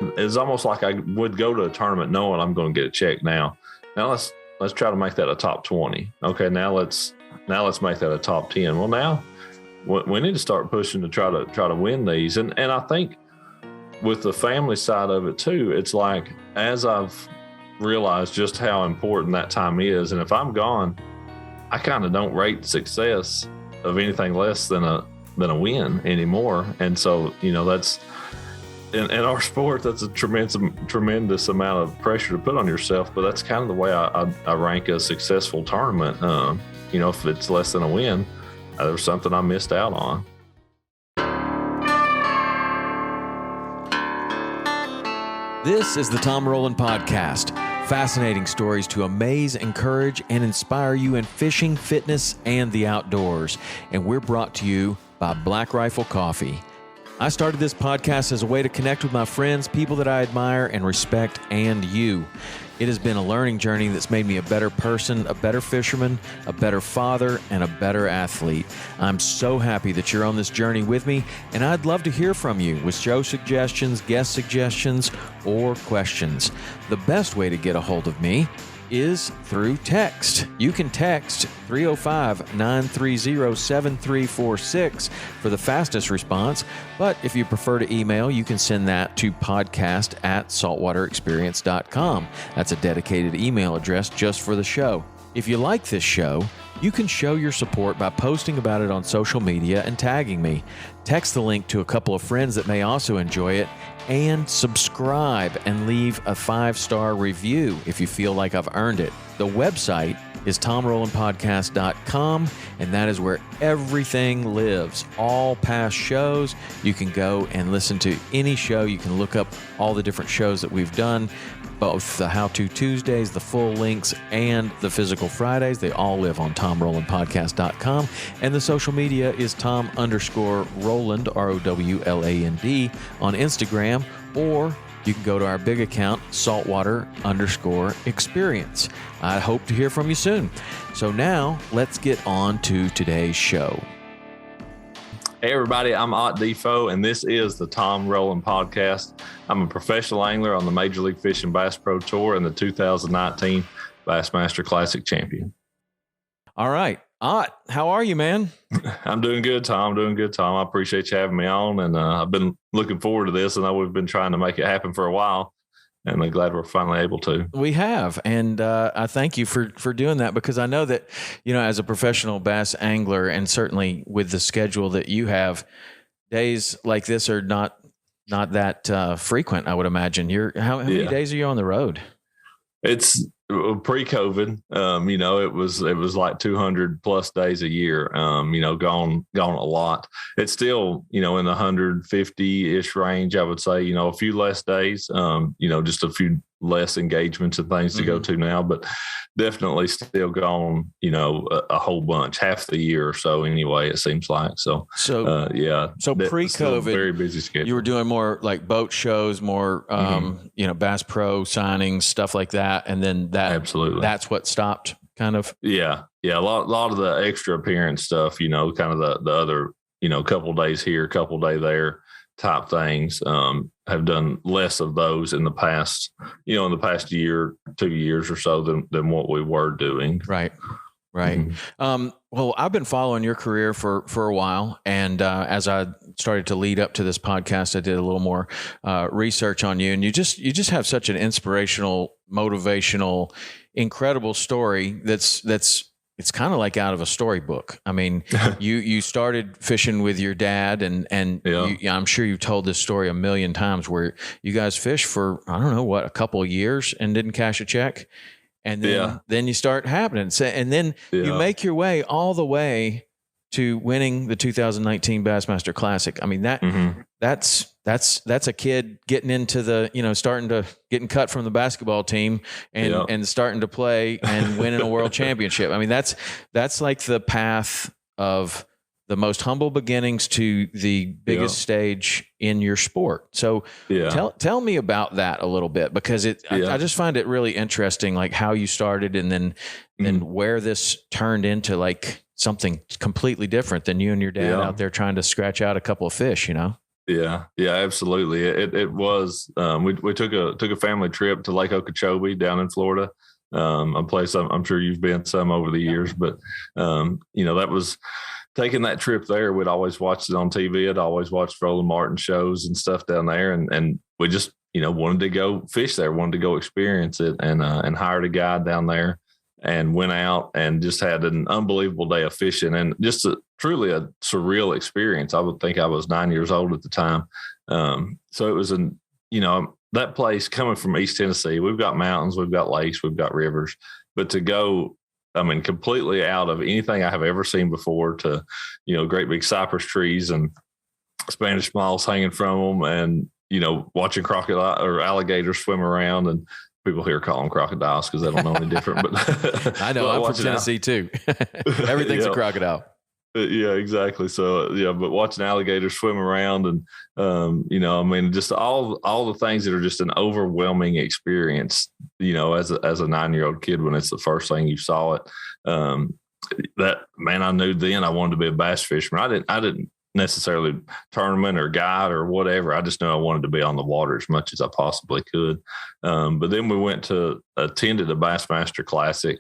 it's almost like I would go to a tournament knowing I'm going to get a check now. Now let's try to make that a top 20. Okay, now let's make that a top 10. Well, now we need to start pushing to try to win these. And I think with the family side of it too, it's like, as I've realized just how important that time is, and if I'm gone, I kind of don't rate success of anything less than a win anymore. And so, that's in our sport, that's a tremendous amount of pressure to put on yourself. But that's kind of the way I rank a successful tournament. If it's less than a win, there was something I missed out on. This is the Tom Rowland Podcast. Fascinating stories to amaze, encourage, and inspire you in fishing, fitness, and the outdoors. And we're brought to you by Black Rifle Coffee. I started this podcast as a way to connect with my friends, people that I admire and respect, and you. It has been a learning journey that's made me a better person, a better fisherman, a better father, and a better athlete. I'm so happy that you're on this journey with me, and I'd love to hear from you with show suggestions, guest suggestions, or questions. The best way to get a hold of me is through text. You can text 305-930-7346 for the fastest response, but if you prefer to email, you can send that to podcast@saltwaterexperience.com. That's a dedicated email address just for the show. If you like this show, you can show your support by posting about it on social media and tagging me. Text the link to a couple of friends that may also enjoy it, and subscribe and leave a 5-star review if you feel like I've earned it. The website is tomrolandpodcast.com, and that is where everything lives. All past shows, you can go and listen to any show. You can look up all the different shows that we've done, both the How To Tuesdays, the full links, and the Physical Fridays. They all live on tomrolandpodcast.com. And the social media is Tom_Rowland, ROWLAND, on Instagram, or you can go to our big account, Saltwater_Experience. I hope to hear from you soon. So now let's get on to today's show. Hey everybody, I'm Ott DeFoe, and this is the Tom Rowland Podcast. I'm a professional angler on the Major League Fishing Bass Pro Tour and the 2019 Bassmaster Classic champion. All right. Ott, how are you, man? I'm doing good, Tom. I appreciate you having me on, and I've been looking forward to this. I know we've been trying to make it happen for a while, and I'm glad we're finally able to. We have, and I thank you for doing that, because I know that, as a professional bass angler, and certainly with the schedule that you have, days like this are not that frequent, I would imagine. How many days are you on the road? It's pre-COVID, it was like 200 plus days a year, gone a lot. It's still, in the 150-ish range, I would say, a few less days, just a few less engagements and things to go to now, but definitely still gone, a whole bunch, half the year or so anyway, it seems like. So pre-COVID, very busy schedule. You were doing more like boat shows, more, Bass Pro signings, stuff like that. And then absolutely, that's what stopped kind of. Yeah. A lot of the extra appearance stuff, kind of the other, couple days here, couple day there type things, have done less of those in the past, in the past year, 2 years or so than what we were doing. Right. Well, I've been following your career for a while. And as I started to lead up to this podcast, I did a little more research on you. And you just have such an inspirational, motivational, incredible story it's kind of like out of a storybook. I mean, you started fishing with your dad, and I'm sure you've told this story a million times, where you guys fished for, I don't know, a couple of years and didn't cash a check. And then you start happening. And then you make your way all the way to winning the 2019 Bassmaster Classic. I mean, that's a kid getting into the, getting cut from the basketball team and starting to play and winning a world championship. I mean, that's like the path of the most humble beginnings to the biggest stage in your sport. So tell me about that a little bit, because I just find it really interesting, like how you started and then where this turned into like something completely different than you and your dad out there trying to scratch out a couple of fish, Yeah, absolutely. It was. We took a family trip to Lake Okeechobee down in Florida, a place I'm sure you've been some over the years. But that was taking that trip there. We'd always watched it on TV. I'd always watched Roland Martin shows and stuff down there, and we just wanted to go fish there, wanted to go experience it, and hired a guide down there. And went out and just had an unbelievable day of fishing, and just truly a surreal experience. I would think I was 9 years old at the time. So it was that place coming from East Tennessee, we've got mountains, we've got lakes, we've got rivers, but to go, completely out of anything I have ever seen before to, great big cypress trees and Spanish moss hanging from them, and, watching crocodile or alligators swim around, and people here call them crocodiles because they don't know any different. But I know I'm from Tennessee too. Everything's a crocodile. Yeah, exactly. So but watching alligators swim around, and just all the things that are just an overwhelming experience. As a 9-year-old kid, when it's the first thing you saw it, I knew then I wanted to be a bass fisherman. I didn't necessarily tournament or guide or whatever. I just knew I wanted to be on the water as much as I possibly could. But then we went to attended a Bassmaster Classic,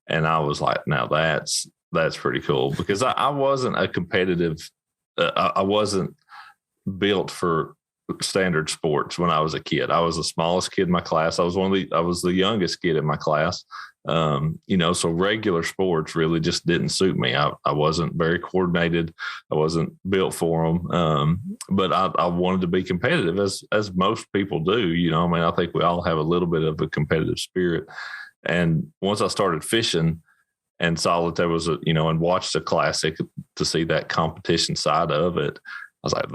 and I was like, now that's pretty cool, because I wasn't a competitive. I wasn't built for standard sports when I was a kid. I was the smallest kid in my class. I was the youngest kid in my class. So regular sports really just didn't suit me. I wasn't very coordinated. I wasn't built for them. But I wanted to be competitive, as most people do. I think we all have a little bit of a competitive spirit. And once I started fishing and saw that there was and watched the classic to see that competition side of it, I was like,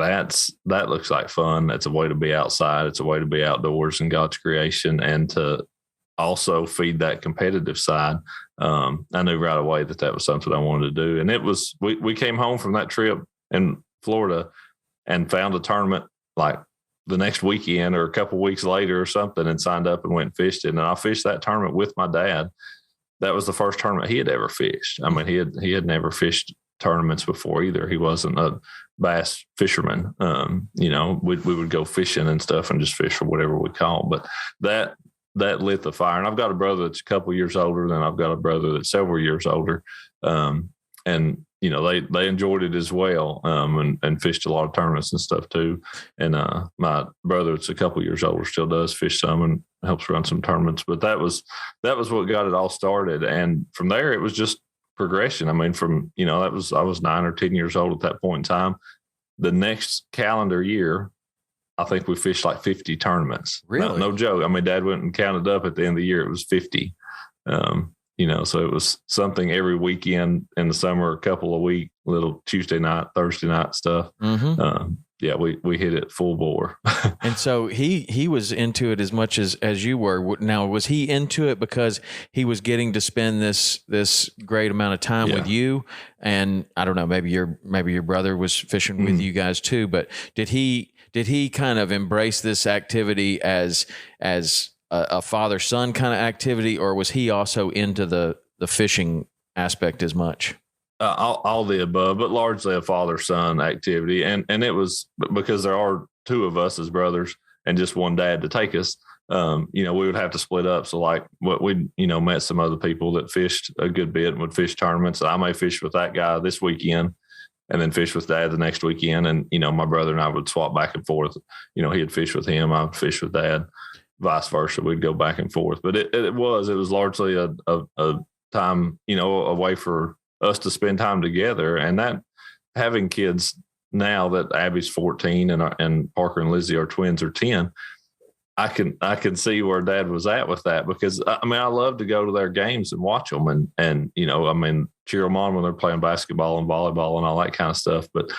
that looks like fun. That's a way to be outside. It's a way to be outdoors in God's creation, and to also feed that competitive side. I knew right away that was something I wanted to do. And it was, we came home from that trip in Florida and found a tournament like the next weekend or a couple weeks later or something, and signed up and went and fished it. And I fished that tournament with my dad. That was the first tournament he had ever fished. He had never fished tournaments before either. He wasn't a bass fisherman. We would go fishing and stuff and just fish for whatever we caught. But that lit the fire. And I've got a brother that's a couple years older than I've got a brother that's several years older. They enjoyed it as well, and fished a lot of tournaments and stuff too. And my brother that's a couple years older still does fish some and helps run some tournaments. But that was what got it all started. And from there, it was just progression. I was 9 or 10 years old at that point in time. The next calendar year, I think we fished like 50 tournaments. Really? No joke. Dad went and counted up at the end of the year. It was 50. So it was something every weekend in the summer, a couple a week, little Tuesday night, Thursday night stuff. Mm-hmm. We hit it full bore. And so he was into it as much as you were. Now, was he into it because he was getting to spend this great amount of time with you? And I don't know, maybe your brother was fishing with you guys too, but did he kind of embrace this activity as a father-son kind of activity, or was he also into the fishing aspect as much? All the above, but largely a father-son activity. And it was because there are two of us as brothers and just one dad to take us. We would have to split up. So like we met some other people that fished a good bit and would fish tournaments. I may fish with that guy this weekend and then fish with dad the next weekend. And, my brother and I would swap back and forth. He'd fish with him, I would fish with dad, vice versa. We'd go back and forth. But it was largely a time, a way for us to spend time together. And that, having kids now that Abby's 14 and Parker and Lizzie, our twins, are 10, I can see where dad was at with that, because I love to go to their games and watch them and cheer them on when they're playing basketball and volleyball and all that kind of stuff. But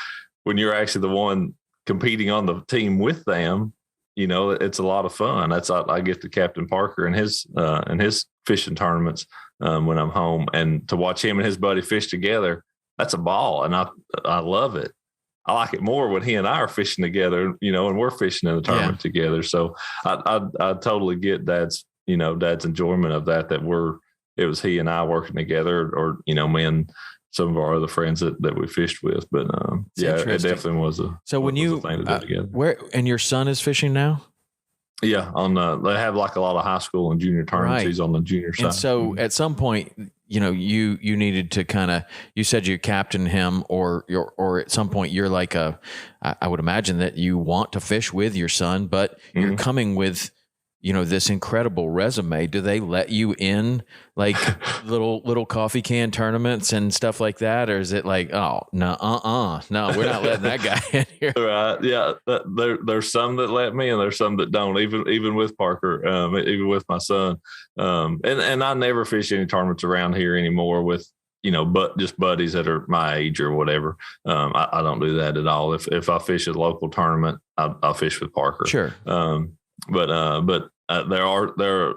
when you're actually the one competing on the team with them, it's a lot of fun. I get to captain Parker and his fishing tournaments when I'm home, and to watch him and his buddy fish together, that's a ball. And I love it. I like it more when he and I are fishing together, and we're fishing in the tournament together. So I totally get dad's enjoyment of that it was he and I working together, or, me and some of our other friends that we fished with. But yeah, it definitely was a thing to do together. Where and your son is fishing now? Yeah, they have like a lot of high school and junior tournaments. Right. He's on the junior side. And so at some point, you needed to you said you captain him, or at some point you're like I would imagine that you want to fish with your son, but you're coming with, this incredible resume. Do they let you in like little coffee can tournaments and stuff like that? Or is it like, oh, no, no, we're not letting that guy in here. Right. Yeah. There's some that let me, and there's some that don't, even with Parker, even with my son. And I never fish any tournaments around here anymore with, but just buddies that are my age or whatever. I don't do that at all. If I fish a local tournament, I'll fish with Parker. Sure. But there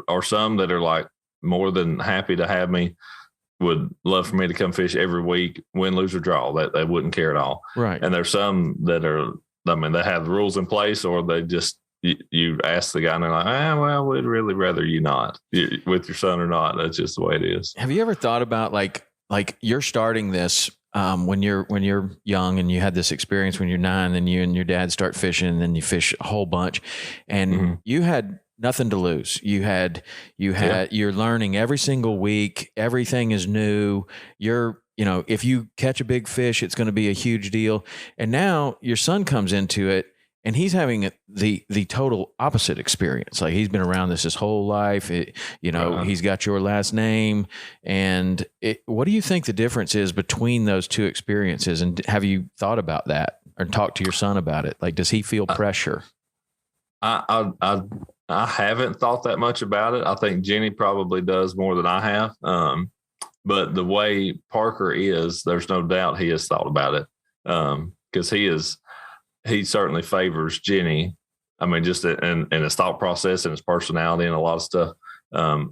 are some that are like more than happy to have me, would love for me to come fish every week, win, lose, or draw. That they wouldn't care at all. Right. And there's some that are, they have the rules in place, or they just, you ask the guy and they're like, well, we'd really rather you not with your son or not. That's just the way it is. Have you ever thought about like you're starting this when you're young and you had this experience when you're 9, then you and your dad start fishing, and then you fish a whole bunch, and you had nothing to lose. You're learning every single week. Everything is new. If you catch a big fish, it's going to be a huge deal. And now your son comes into it, and he's having the total opposite experience. Like, he's been around this his whole life. He's got your last name. And what do you think the difference is between those two experiences? And have you thought about that or talked to your son about it? Like, does he feel pressure? I haven't thought that much about it. I think Jenny probably does more than I have. But the way Parker is, there's no doubt he has thought about it. Because he certainly favors Jenny. I mean, just in his thought process and his personality and a lot of stuff.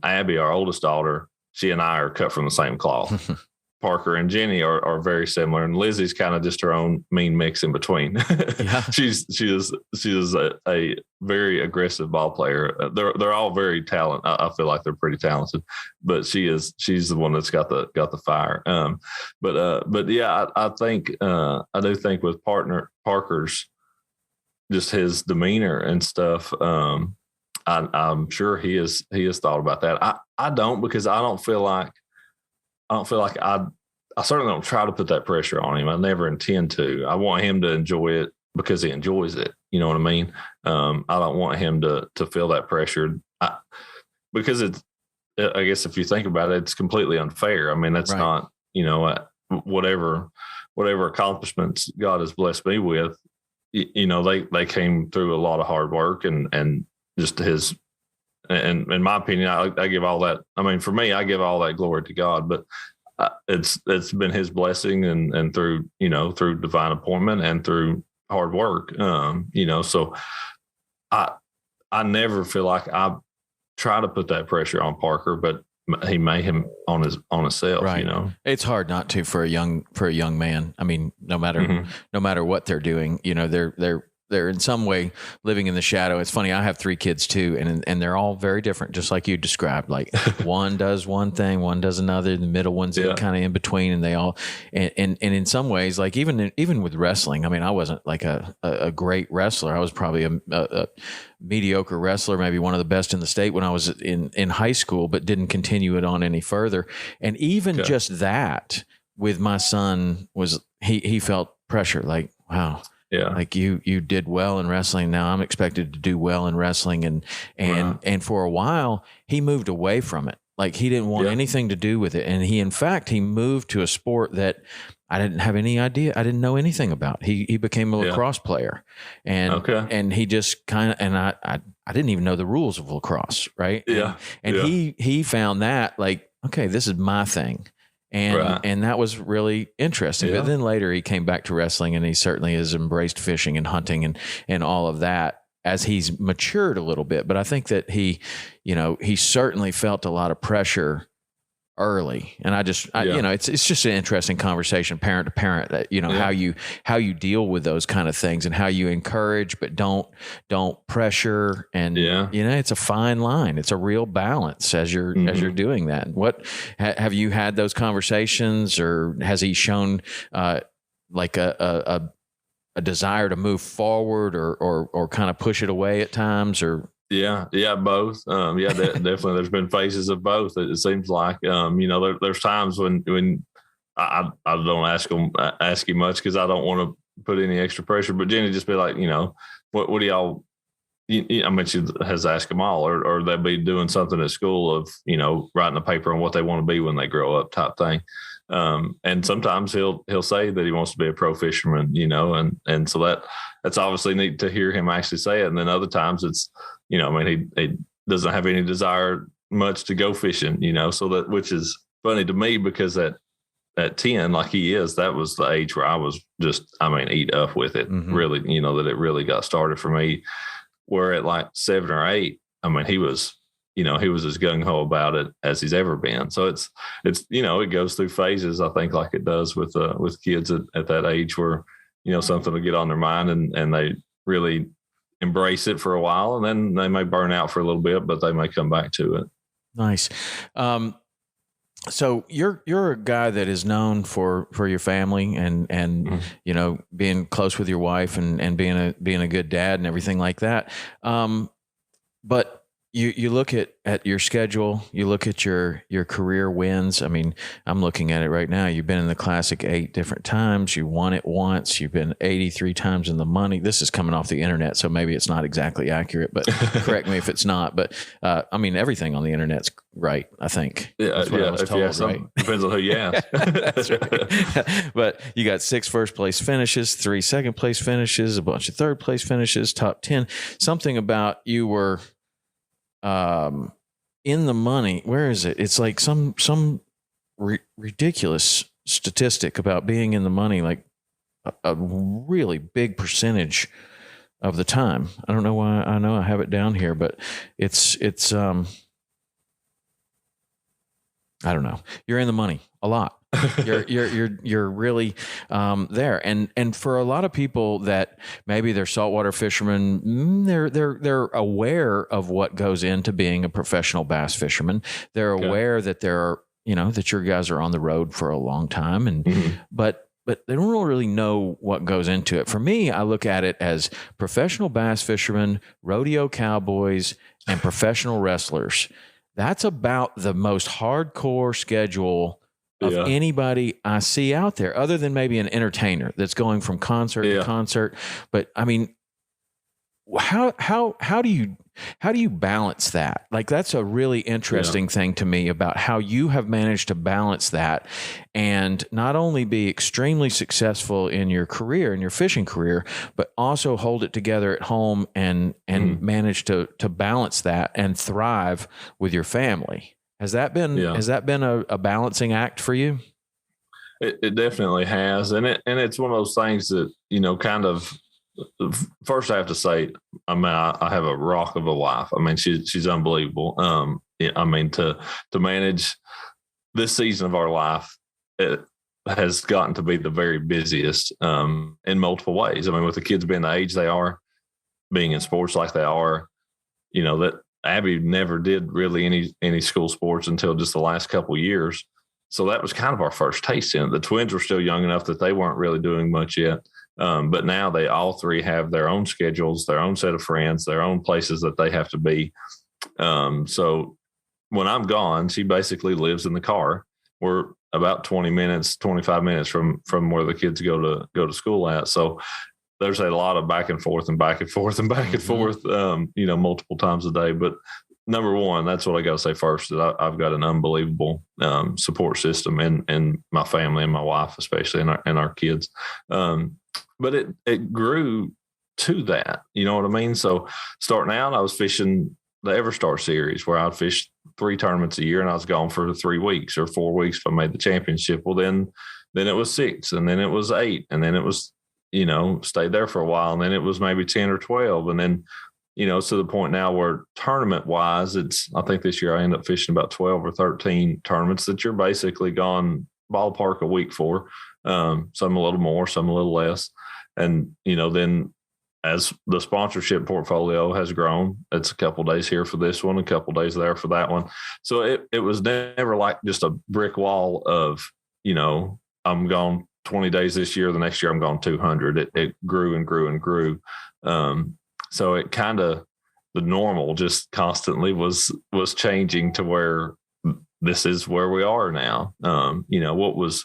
Abby, our oldest daughter, she and I are cut from the same cloth. Parker and Jenny are very similar, and Lizzie's kind of just her own mean mix in between. Yeah. She is a very aggressive ball player. They're all very talented. I feel like they're pretty talented, but she's the one that's got the fire. But yeah, I think I do think with Parker's just his demeanor and stuff. I'm sure he has thought about that. I don't, because I don't feel like I certainly don't try to put that pressure on him. I never intend to. I want him to enjoy it because he enjoys it. You know what I mean? I don't want him to feel that pressure because I guess if you think about it, it's completely unfair. I mean, that's right. Not, whatever accomplishments God has blessed me with, they came through a lot of hard work and just his, and in my opinion, I give all that. I mean, for me, I give all that glory to God, but it's been his blessing and through divine appointment and through hard work. So I never feel like I try to put that pressure on Parker, but he made him on himself. Right. It's hard not to for a young man. I mean, no matter what they're doing, they're in some way living in the shadow. It's funny. I have 3 kids too, and they're all very different, just like you described. Like one does one thing, one does another. The middle one's kind of in between, and they all. And in some ways, like even with wrestling, I mean, I wasn't like a great wrestler. I was probably a mediocre wrestler, maybe one of the best in the state when I was in high school, but didn't continue it on any further. And even just that with my son was he felt pressure. Like, wow. Yeah. Like you did well in wrestling. Now I'm expected to do well in wrestling. And for a while he moved away from it. Like he didn't want anything to do with it. And he moved to a sport that I didn't have any idea. I didn't know anything about. He became a lacrosse player, and he just kind of, and I didn't even know the rules of lacrosse. Right. Yeah. And he found that like, okay, this is my thing. And that was really interesting. Yeah. But then later he came back to wrestling, and he certainly has embraced fishing and hunting and all of that as he's matured a little bit. But I think that he certainly felt a lot of pressure early. And it's just an interesting conversation, parent to parent, that, how you deal with those kind of things and how you encourage, but don't pressure. And, it's a fine line. It's a real balance as you're doing that. What have you had those conversations, or has he shown, like a desire to move forward or kind of push it away at times, or? Yeah, both. Definitely. There's been phases of both. It seems like, there's times when I don't ask him much because I don't want to put any extra pressure. But Jenny just be like, what do y'all? I mean, she has asked them all, or they'll be doing something at school of, writing a paper on what they want to be when they grow up, type thing. And sometimes he'll say that he wants to be a pro fisherman, and so that's obviously neat to hear him actually say it. And then other times it's, he doesn't have any desire much to go fishing, so that, which is funny to me, because at 10, like he is, that was the age where I was just, eat up with it, really, that it really got started for me. Where at like 7 or 8, he was as gung ho about it as he's ever been. So it's it goes through phases, I think, like it does with kids at that age, where something will get on their mind and they really embrace it for a while, and then they may burn out for a little bit, but they may come back to it. Nice. So you're a guy that is known for your family and being close with your wife and being a good dad and everything like that. But you look at your schedule, you look at your career wins. I'm looking at it right now. You've been in the Classic 8 different times. You won it once. You've been 83 times in the money. This is coming off the internet, so maybe it's not exactly accurate, but correct me if it's not. But everything on the internet's right, I think. That's what I was told, right? Depends on who you ask. That's right. But you got 6 first place finishes, 3 second place finishes, a bunch of third place finishes, top 10. Something about you were in the money. Where is it? It's like some ridiculous statistic about being in the money, like a really big percentage of the time. I don't know why. I know I have it down here, but it's I don't know. You're in the money a lot. You're really there, and for a lot of people that maybe they're saltwater fishermen, they're aware of what goes into being a professional bass fisherman. They're aware that there are that your guys are on the road for a long time, and but they don't really know what goes into it. For me, I look at it as professional bass fishermen, rodeo cowboys, and professional wrestlers. That's about the most hardcore schedule of anybody I see out there, other than maybe an entertainer that's going from concert to concert. But how do you balance that? Like, that's a really interesting thing to me about how you have managed to balance that and not only be extremely successful in your career, in your fishing career, but also hold it together at home and manage to balance that and thrive with your family. Has that been a balancing act for you? It definitely has, and it's one of those things that kind of. First, I have to say, I have a rock of a wife. She's unbelievable. To manage this season of our life, it has gotten to be the very busiest in multiple ways. With the kids being the age they are, being in sports like they are, that Abby never did really any school sports until just the last couple of years. So that was kind of our first taste in it. The twins were still young enough that they weren't really doing much yet. But now they all three have their own schedules, their own set of friends, their own places that they have to be. So when I'm gone, she basically lives in the car. We're about 25 minutes from where the kids go to school at. So there's a lot of back and forth and back and forth and back and forth, multiple times a day. But number one, that's what I got to say first, that I've got an unbelievable support system and my family and my wife, especially, and our kids. But it grew to that, you know what I mean? So starting out, I was fishing the EverStar series, where I'd fish 3 tournaments a year, and I was gone for 3 weeks or 4 weeks if I made the championship. Well, then it was 6, and then it was 8, and then it was, stayed there for a while, and then it was maybe 10 or 12. And then to the point now where tournament wise, I think this year I end up fishing about 12 or 13 tournaments that you're basically gone ballpark a week for. Some a little more, some a little less. And, then as the sponsorship portfolio has grown, it's a couple days here for this one, a couple days there for that one. So it was never like just a brick wall of, I'm gone 20 days this year, the next year I'm gone 200. It grew and grew and grew. So it kind of, the normal just constantly was changing to where this is where we are now. What was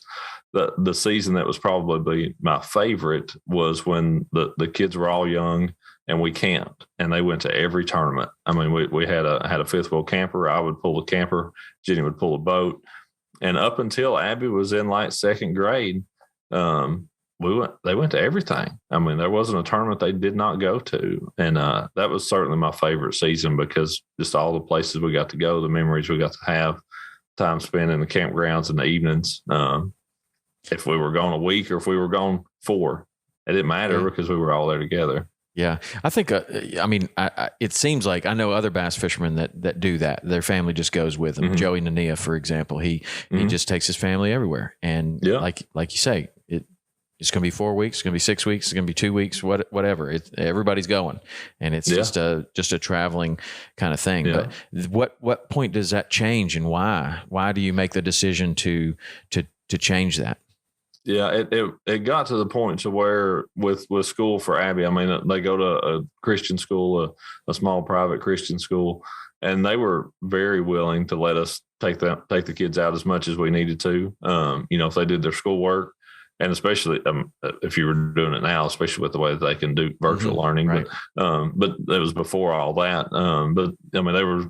the season that was probably my favorite was when the kids were all young and we camped and they went to every tournament. I mean, we had a fifth wheel camper. I would pull the camper, Jenny would pull a boat. And up until Abby was in like second grade, they went to everything. I mean, there wasn't a tournament they did not go to. And that was certainly my favorite season because just all the places we got to go, the memories we got to have, time spent in the campgrounds in the evenings. If we were gone a week or if we were gone 4, it didn't matter because we were all there together. Yeah. I think, it seems like I know other bass fishermen that do that. Their family just goes with them. Mm-hmm. Joey Nania, for example, he just takes his family everywhere. And like you say, it's going to be 4 weeks, it's going to be 6 weeks, it's going to be 2 weeks, whatever. Everybody's going, and it's just a traveling kind of thing. Yeah. But what point does that change, and why? Why do you make the decision to change that? Yeah, it got to the point to where with school for Abby, I mean, they go to a Christian school, a small private Christian school, and they were very willing to let us take the kids out as much as we needed to. If they did their schoolwork. And especially if you were doing it now, especially with the way that they can do virtual learning, right. But it was before all that. But I mean, they were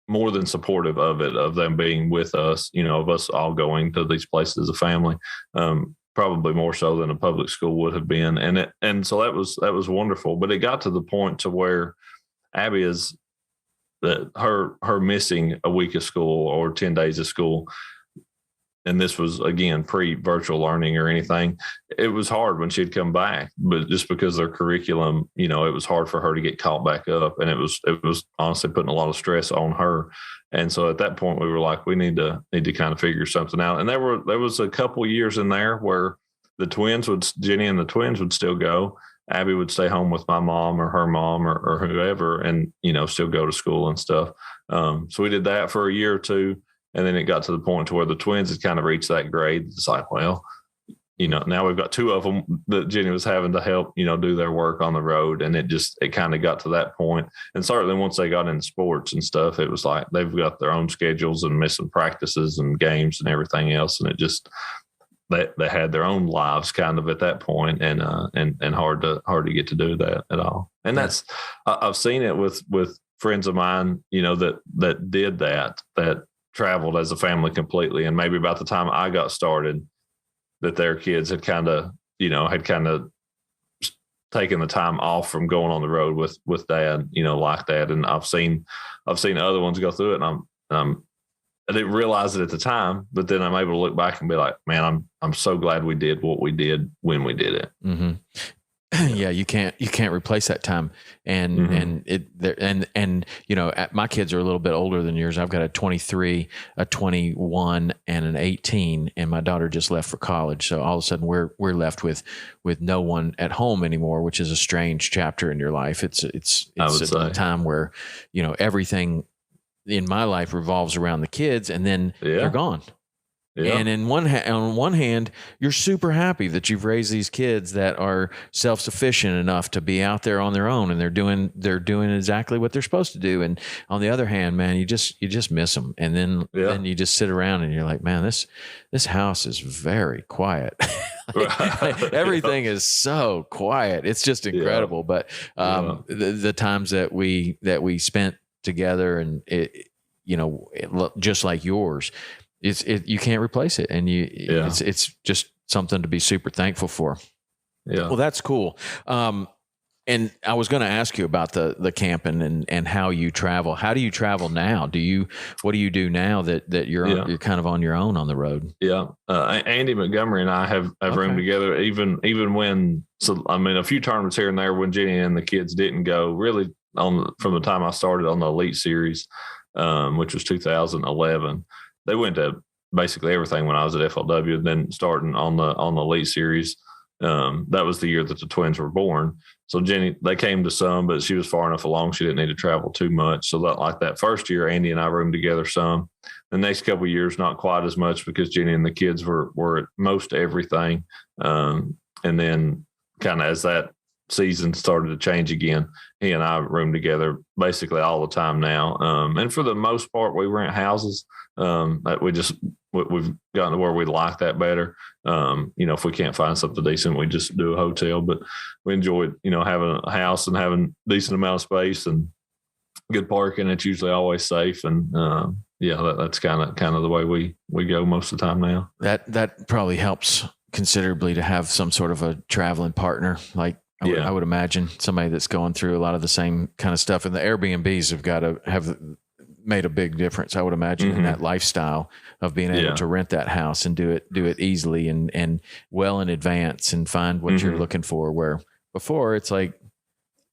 more than supportive of it, of them being with us, of us all going to these places as a family, probably more so than a public school would have been. And so that was wonderful. But it got to the point to where Abby is that her missing a week of school or 10 days of school. And this was, again, pre-virtual learning or anything. It was hard when she'd come back, but just because their curriculum, it was hard for her to get caught back up. And it was honestly putting a lot of stress on her. And so at that point, we were like, we need to kind of figure something out. And there was a couple years in there where Jenny and the twins would still go. Abby would stay home with my mom or her mom or whoever and, still go to school and stuff. So we did that for a year or two. And then it got to the point to where the twins had kind of reached that grade. It's like, well, now we've got 2 of them that Jenny was having to help, do their work on the road. And it kind of got to that point. And certainly once they got into sports and stuff, it was like they've got their own schedules and missing practices and games and everything else. And it just, they had their own lives kind of at that point and hard to get to do that at all. And that's, I've seen it with friends of mine, that did that traveled as a family completely. And maybe about the time I got started that their kids had kind of taken the time off from going on the road with dad, like that. And I've seen other ones go through it and I didn't realize it at the time, but then I'm able to look back and be like, man, I'm so glad we did what we did when we did it. Mm-hmm. Yeah, you can't replace that time. And my kids are a little bit older than yours. I've got a 23, a 21, and an 18, and my daughter just left for college. So all of a sudden we're left with no one at home anymore, which is a strange chapter in your life. It's a time where, everything in my life revolves around the kids, and then they're gone. Yeah. And on one hand, you're super happy that you've raised these kids that are self-sufficient enough to be out there on their own, and they're doing exactly what they're supposed to do. And on the other hand, man, you just miss them, and then you just sit around and you're like, man, this house is very quiet. Everything is so quiet. It's just incredible. But the times that we spent together, and just like yours. You can't replace it, and it's just something to be super thankful for. Yeah. Well, that's cool. And I was going to ask you about the camping and how you travel. How do you travel now? What do you do now that you're kind of on your own on the road? Yeah. Andy Montgomery and I have roomed together even when, a few tournaments here and there when Jenny and the kids didn't go. Really, from the time I started on the Elite Series, which was 2011. They went to basically everything when I was at FLW, and then starting on the Elite Series. That was the year that the twins were born. So Jenny, they came to some, but she was far enough along. She didn't need to travel too much. So that first year, Andy and I roomed together some. The next couple of years, not quite as much because Jenny and the kids were at most everything. And then kind of as that season started to change again, he and I roomed together basically all the time now. And for the most part, we rent houses. We've gotten to where we like that better. If we can't find something decent, we just do a hotel, but we enjoyed, having a house and having a decent amount of space and good parking. It's usually always safe. And, that's kind of the way we go most of the time now. That probably helps considerably to have some sort of a traveling partner. Like I would imagine somebody that's going through a lot of the same kind of stuff, and the Airbnbs have got to have made a big difference, I would imagine, in that lifestyle of being able to rent that house and do it easily and well in advance and find what you're looking for. Where before it's like,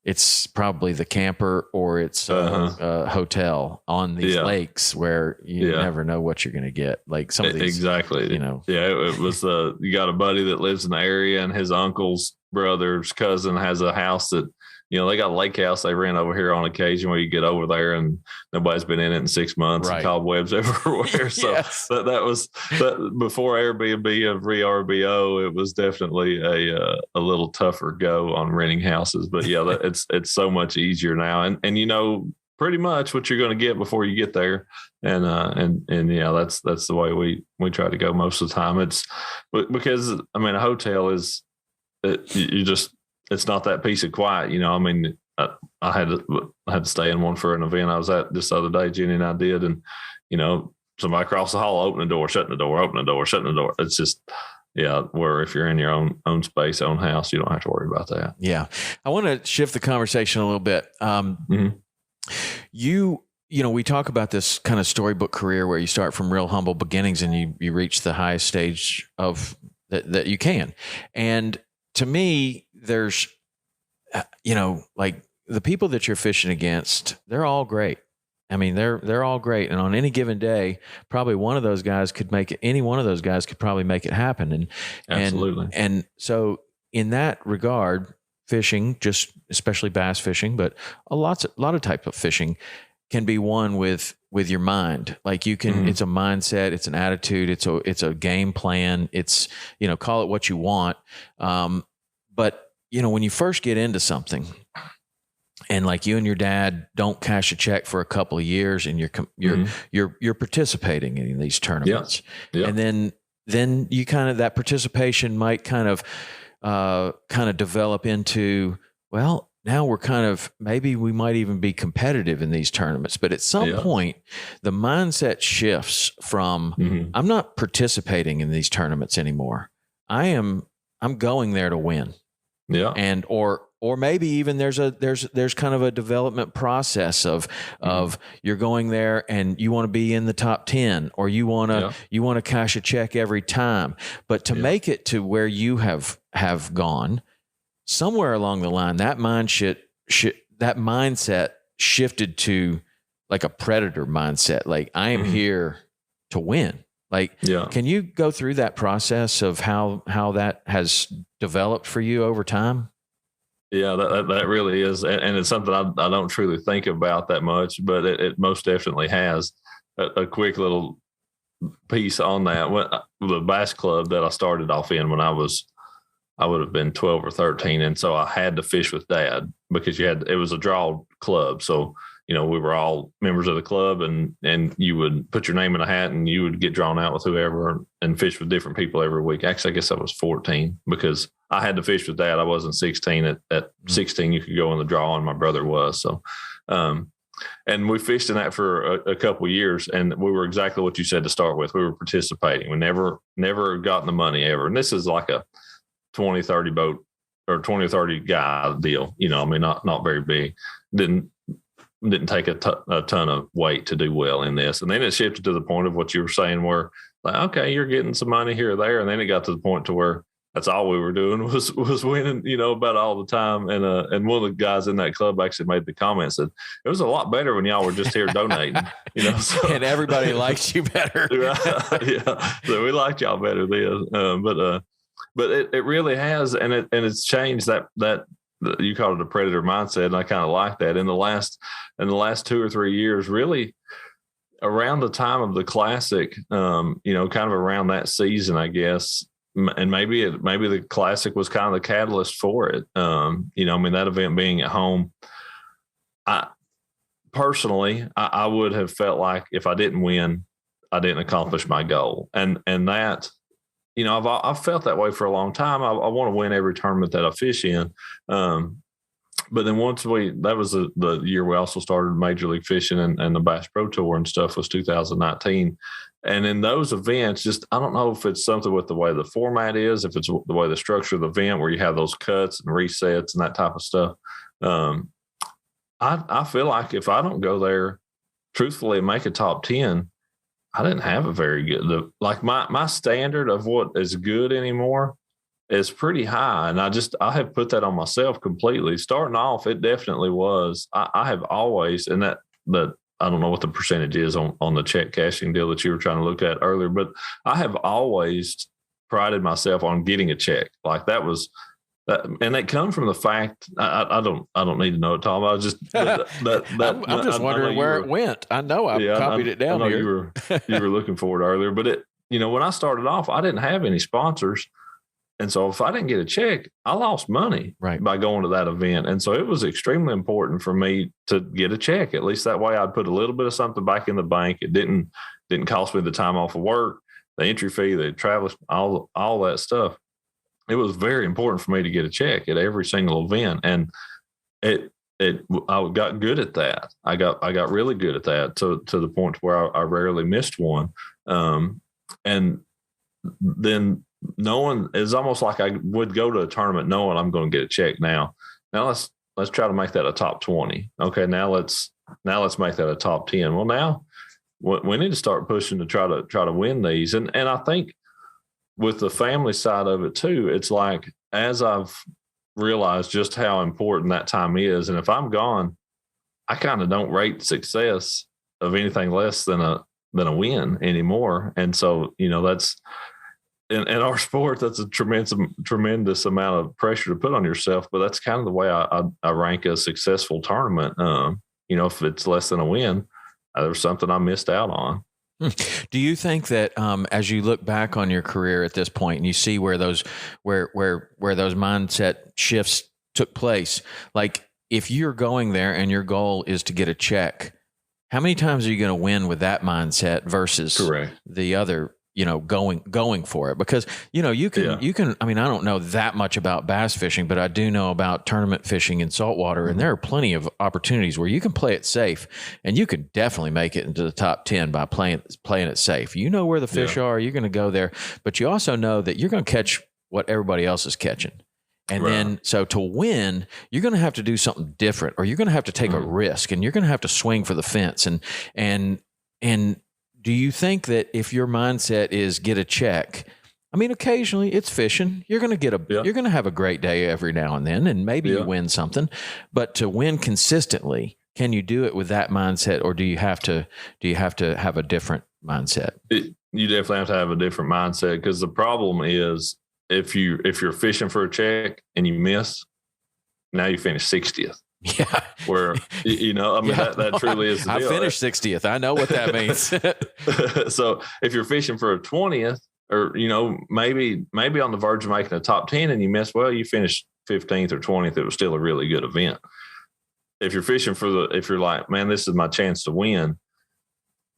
it's probably the camper or it's a hotel on these lakes where you never know what you're going to get. Like some of these, exactly. It was you got a buddy that lives in the area, and his uncle's brother's cousin has a house that, they got a lake house they rent over here on occasion where you get over there and nobody's been in it in 6 months, and cobwebs everywhere. So that was before Airbnb of VRBO. It was definitely a little tougher go on renting houses, but it's so much easier now. And pretty much what you're going to get before you get there. And that's the way we try to go most of the time. It's because, a hotel is, it's not that peace of quiet, I had to stay in one for an event I was at this other day. Jenny and I did, and somebody across the hall opening the door, shutting the door, opening the door, shutting the door. It's just where if you're in your own space, own house, you don't have to worry about that. Yeah, I want to shift the conversation a little bit. We talk about this kind of storybook career where you start from real humble beginnings and you reach the highest stage of that you can, and to me, there's, like the people that you're fishing against, they're all great. They're all great. And on any given day, probably one of those guys could make it. Any one of those guys could probably make it happen. Absolutely. And so in that regard, fishing, just especially bass fishing, but a lot of type of fishing can be won with your mind. Like you can, it's a mindset, it's an attitude, it's a game plan. It's, call it what you want. But when you first get into something and like you and your dad don't cash a check for a couple of years and you're participating in these tournaments. And then you kind of, that participation might kind of develop into, well, now we're kind of, maybe we might even be competitive in these tournaments. But at some point, the mindset shifts from, I'm not participating in these tournaments anymore. I'm going there to win. Yeah. And, or maybe even there's kind of a development process of you're going there and you want to be in the top 10, or you want to cash a check every time. But to make it to where you have gone, somewhere along the line, that mindset shifted to like a predator mindset. Like I am here to win. Like, can you go through that process of how that has developed for you over time? Yeah, that really is. And it's something I don't truly think about that much, but it most definitely has. A quick little piece on that. The bass club that I started off in when I would have been 12 or 13. And so I had to fish with Dad because it was a draw club. So, we were all members of the club and you would put your name in a hat and you would get drawn out with whoever and fish with different people every week. Actually, I guess I was 14 because I had to fish with Dad. I wasn't 16. At 16, you could go in the draw and my brother was. So, and we fished in that for a couple of years, and we were exactly what you said to start with. We were participating. We never gotten the money ever. And this is like a 20, 30 boat or 20 or 30 guy deal, not very big. Didn't take a ton of weight to do well in this. And then it shifted to the point of what you were saying where like, okay, you're getting some money here or there. And then it got to the point to where that's all we were doing was winning, about all the time. And one of the guys in that club actually made the comment, said it was a lot better when y'all were just here donating, So, and everybody likes you better. Yeah, so we liked y'all better then. But it really has, and it's changed that you call it a predator mindset, and I kind of like that. In the last 2 or 3 years, really around the time of the Classic, kind of around that season, I guess. And maybe the Classic was kind of the catalyst for it. That event being at home, I would have felt like if I didn't win, I didn't accomplish my goal. And that, I've felt that way for a long time. I want to win every tournament that I fish in. But then that was the year we also started Major League Fishing and the Bass Pro Tour and stuff was 2019. And in those events, I don't know if it's something with the way the format is, if it's the way the structure of the event where you have those cuts and resets and that type of stuff. I feel like if I don't go there, truthfully, and make a top 10, I didn't have a very good, my standard of what is good anymore is pretty high. And I have put that on myself completely. Starting off, it definitely was. I have always, and that I don't know what the percentage is on the check cashing deal that you were trying to look at earlier, but I have always prided myself on getting a check. Like that was, and that come from the fact I don't need to know it, Tom. I was just I'm just wondering where it went. I know I copied it down here. You were looking for it earlier, but when I started off, I didn't have any sponsors. And so if I didn't get a check, I lost money by going to that event. And so it was extremely important for me to get a check. At least that way I'd put a little bit of something back in the bank. It didn't cost me the time off of work, the entry fee, the travel, all that stuff. It was very important for me to get a check at every single event. And I got good at that. I got really good at that to the point where I rarely missed one. And then knowing it's almost like I would go to a tournament knowing I'm going to get a check. Now let's try to make that a top 20. Okay. Now let's make that a top 10. Well, now we need to start pushing to try to win these. And I think with the family side of it too, it's like, as I've realized just how important that time is. And if I'm gone, I kind of don't rate success of anything less than a win anymore. And so, that's, in our sport, that's a tremendous amount of pressure to put on yourself, but that's kind of the way I rank a successful tournament. If it's less than a win, there's something I missed out on. Do you think that as you look back on your career at this point and you see where those mindset shifts took place, like if you're going there and your goal is to get a check, how many times are you going to win with that mindset versus the other? Going for it, because you can. I mean, I don't know that much about bass fishing, but I do know about tournament fishing in saltwater, and there are plenty of opportunities where you can play it safe, and you can definitely make it into the top 10 by playing it safe. You know where the fish are, you're going to go there, but you also know that you're going to catch what everybody else is catching. And then, so to win, you're going to have to do something different, or you're going to have to take a risk, and you're going to have to swing for the fence. And do you think that if your mindset is get a check, I mean, occasionally it's fishing, you're going to you're going to have a great day every now and then, and maybe you win something, but to win consistently, can you do it with that mindset, or do you have to have a different mindset? You definitely have to have a different mindset, because the problem is if you're fishing for a check and you miss, now you finish 60th. Yeah. Where, that truly is the deal. I finished 60th. I know what that means. So if you're fishing for a 20th, or, maybe on the verge of making a top 10 and you miss, well, you finished 15th or 20th. It was still a really good event. If you're fishing if you're like, man, this is my chance to win,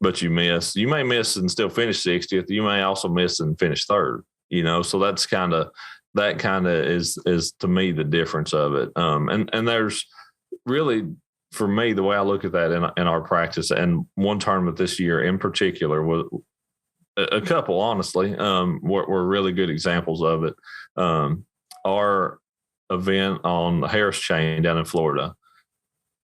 but you may miss and still finish 60th. You may also miss and finish third, so that kind of is to me the difference of it. And there's, really, for me, the way I look at that in our practice, and one tournament this year in particular, was a couple, honestly, were really good examples of it. Our event on the Harris Chain down in Florida,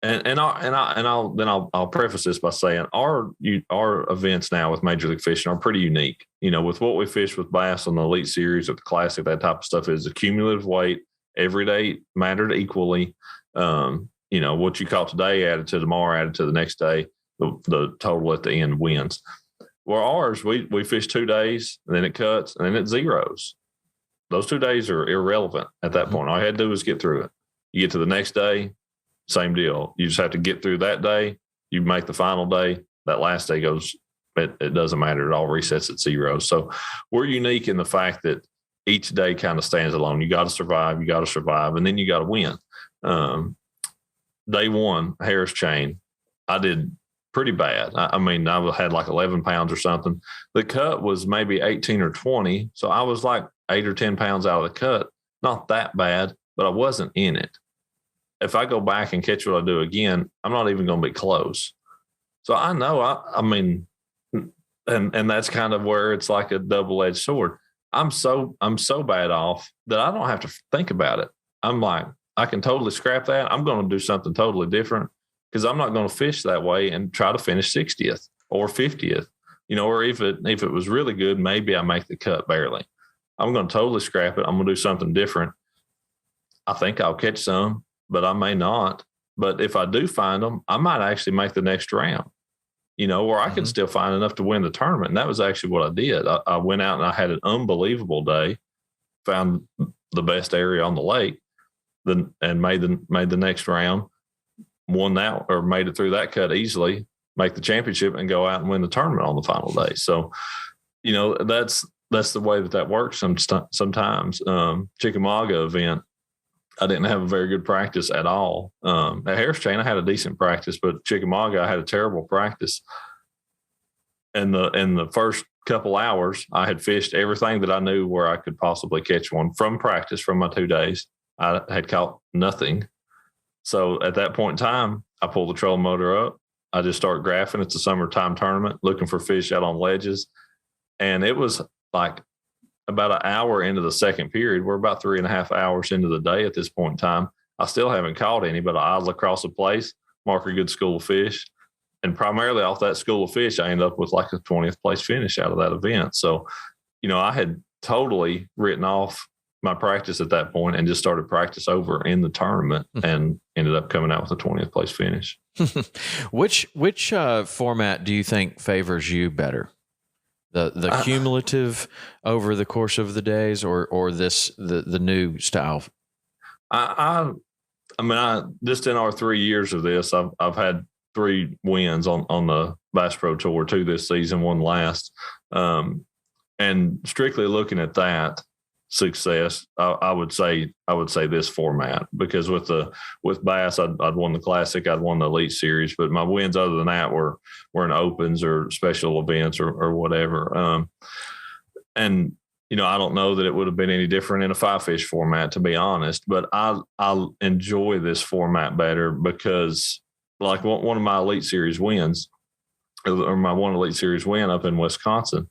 I'll preface this by saying our events now with Major League Fishing are pretty unique. With what we fish with bass on the Elite Series or the Classic, that type of stuff is a cumulative weight. Every day mattered equally. What you caught today added to tomorrow, added to the next day. The total at the end wins. Well, ours, we fish 2 days, and then it cuts, and then it zeros. Those 2 days are irrelevant at that point. All you had to do was get through it. You get to the next day, same deal. You just have to get through that day. You make the final day. That last day goes, it doesn't matter. It all resets at zero. So we're unique in the fact that each day kind of stands alone. You got to survive, and then you got to win. Day one, Harris chain, I did pretty bad. I had like 11 pounds or something. The cut was maybe 18 or 20. So I was like 8 or 10 pounds out of the cut. Not that bad, but I wasn't in it. If I go back and catch what I do again, I'm not even going to be close. So I know, and that's kind of where it's like a double-edged sword. I'm so bad off that I don't have to think about it. I'm like, I can totally scrap that. I'm going to do something totally different because I'm not going to fish that way and try to finish 60th or 50th, or if it was really good, maybe I make the cut barely. I'm going to totally scrap it. I'm going to do something different. I think I'll catch some, but I may not. But if I do find them, I might actually make the next round, or I can still find enough to win the tournament. And that was actually what I did. I went out and I had an unbelievable day, found the best area on the lake, and made the next round, won that or made it through that cut easily, make the championship and go out and win the tournament on the final day. So, that's the way that works sometimes. Chickamauga event, I didn't have a very good practice at all. At Harris Chain, I had a decent practice, but Chickamauga, I had a terrible practice. In the first couple hours, I had fished everything that I knew where I could possibly catch one from practice from my 2 days. I had caught nothing. So at that point in time, I pulled the trolling motor up. I just started graphing. It's a summertime tournament, looking for fish out on ledges. And it was like about an hour into the second period. We're about 3.5 hours into the day at this point in time. I still haven't caught any, but I idle across the place, mark a good school of fish. And primarily off that school of fish, I ended up with like a 20th place finish out of that event. So, I had totally written off my practice at that point and just started practice over in the tournament and ended up coming out with a 20th place finish. Which format do you think favors you better? The cumulative over the course of the days or the new style? I just in our 3 years of this, I've had 3 wins on the Bass Pro Tour, 2 this season, 1 last. And strictly looking at that success, I would say this format, because with Bass, I'd won the Classic, I'd won the Elite Series, but my wins other than that were in opens or special events or whatever. And I don't know that it would have been any different in a 5-fish format, to be honest, but I enjoy this format better because, like, one of my Elite Series wins, or my one Elite Series win up in Wisconsin,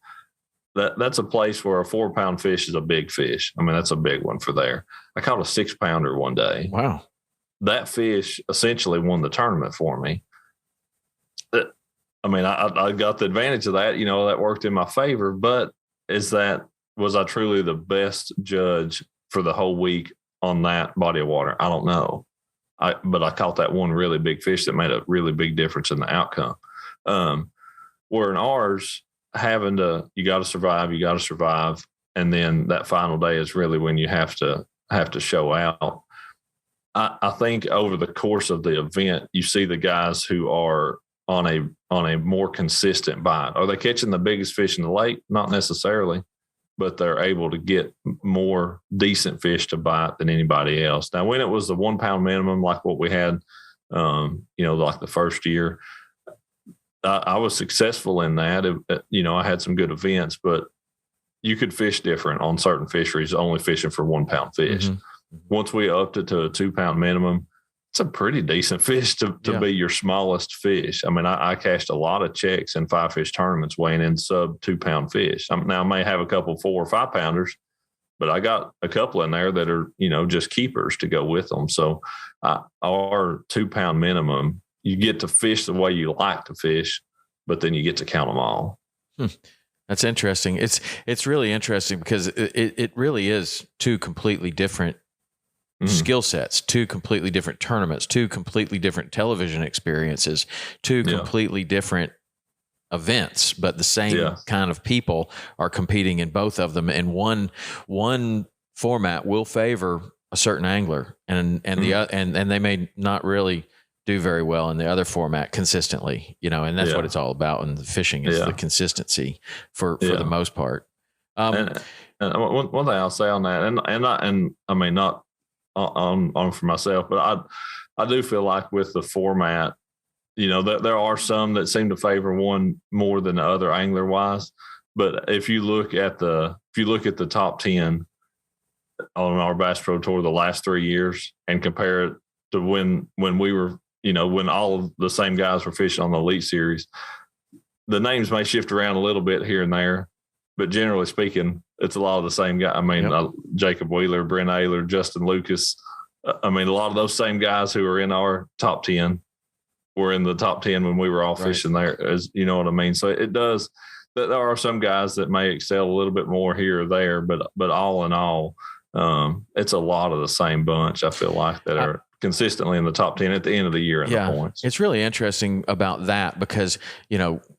that's a place where a 4-pound fish is a big fish. That's a big one for there. I caught a 6-pounder one day. Wow. That fish essentially won the tournament for me. I got the advantage of that, that worked in my favor, but was I truly the best judge for the whole week on that body of water? I don't know. But I caught that one really big fish that made a really big difference in the outcome. Where in ours, you got to survive. And then that final day is really when you have to show out. I think over the course of the event, you see the guys who are on a more consistent bite. Are they catching the biggest fish in the lake? Not necessarily, but they're able to get more decent fish to bite than anybody else. Now, when it was the 1 pound minimum, like what we had, like the first year, I was successful in that. I had some good events, but you could fish different on certain fisheries, only fishing for 1 pound fish. Mm-hmm. Once we upped it to a 2 pound minimum, it's a pretty decent fish to be your smallest fish. I cashed a lot of checks in 5-fish tournaments weighing in sub 2 pound fish. Now I may have a couple 4 or 5 pounders, but I got a couple in there that are, just keepers to go with them. So our 2 pound minimum, you get to fish the way you like to fish, but then you get to count them all. That's interesting. It's really interesting because it really is two completely different skill sets, two completely different tournaments, two completely different television experiences, two completely different events, but the same kind of people are competing in both of them. And one format will favor a certain angler, and they may not really do very well in the other format consistently, and that's what it's all about. And the fishing is the consistency for the most part. And one thing I'll say on that, and I mean, not on for myself, but I do feel like with the format, there are some that seem to favor one more than the other angler wise. But if you look at the top 10 on our Bass Pro Tour the last 3 years and compare it to when we were, when all of the same guys were fishing on the Elite Series, the names may shift around a little bit here and there, but generally speaking, it's a lot of the same guys. I mean, Jacob Wheeler, Brent Ayler, Justin Lucas. I mean, a lot of those same guys who are in our top 10 were in the top 10 when we were all fishing there, as you know what I mean? So it does, there are some guys that may excel a little bit more here or there, but all in all, it's a lot of the same bunch, I feel like, that are consistently in the top 10 at the end of the year in the points. It's really interesting about that because,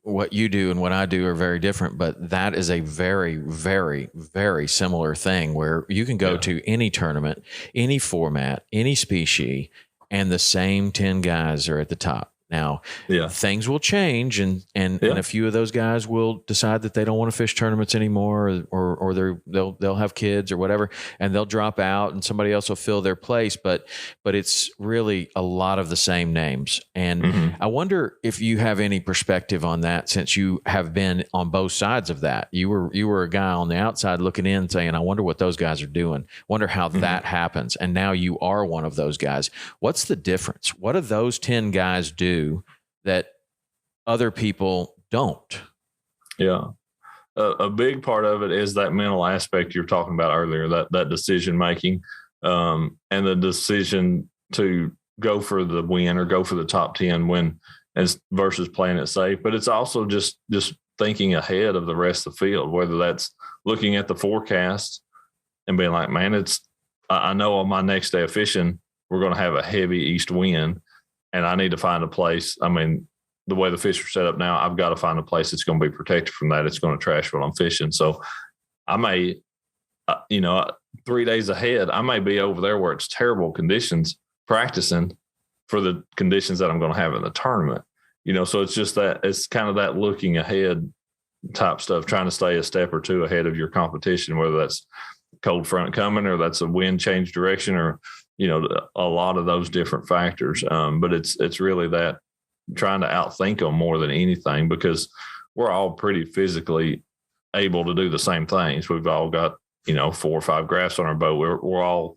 what you do and what I do are very different, but that is a very, very, very similar thing where you can go to any tournament, any format, any species, and the same 10 guys are at the top. Now, things will change, and a few of those guys will decide that they don't want to fish tournaments anymore, or they'll have kids or whatever, and they'll drop out, and somebody else will fill their place. But it's really a lot of the same names, and I wonder if you have any perspective on that, since you have been on both sides of that. You were a guy on the outside looking in, saying, "I wonder what those guys are doing. Wonder how that happens." And now you are one of those guys. What's the difference? What do those 10 guys do that other people don't? Yeah. A big part of it is that mental aspect you're talking about earlier, that decision making, and the decision to go for the win or go for the top 10 versus playing it safe. But it's also just thinking ahead of the rest of the field, whether that's looking at the forecast and being like, man, I know on my next day of fishing, we're going to have a heavy east wind. And I need to find a place. I mean, the way the fish are set up now, I've got to find a place that's going to be protected from that. It's going to trash what I'm fishing. So I may, 3 days ahead, I may be over there where it's terrible conditions practicing for the conditions that I'm going to have in the tournament. So it's just that, it's kind of that looking ahead type stuff, trying to stay a step or two ahead of your competition, whether that's cold front coming or that's a wind change direction or, a lot of those different factors. But it's really that trying to outthink them more than anything, because we're all pretty physically able to do the same things. We've all got, 4 or 5 graphs on our boat. We're all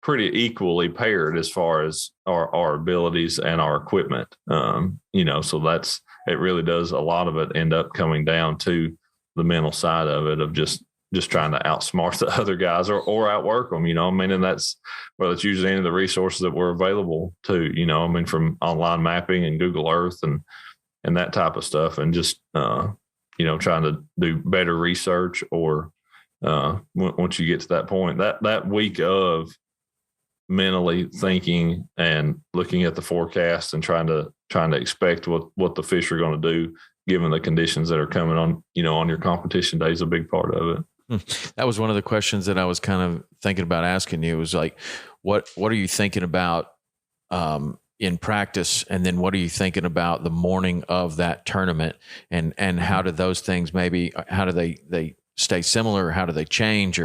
pretty equally paired as far as our abilities and our equipment. So it really does, a lot of it end up coming down to the mental side of it, of just trying to outsmart the other guys or outwork them, and that's, it's usually any of the resources that were available to, from online mapping and Google Earth and that type of stuff. And just, trying to do better research, or once you get to that point, that week of mentally thinking and looking at the forecast and trying to expect what the fish are going to do, given the conditions that are coming on, on your competition day, is a big part of it. That was one of the questions that I was kind of thinking about asking you, was like, what are you thinking about in practice? And then what are you thinking about the morning of that tournament? And how do those things how do they stay similar? Or how do they change?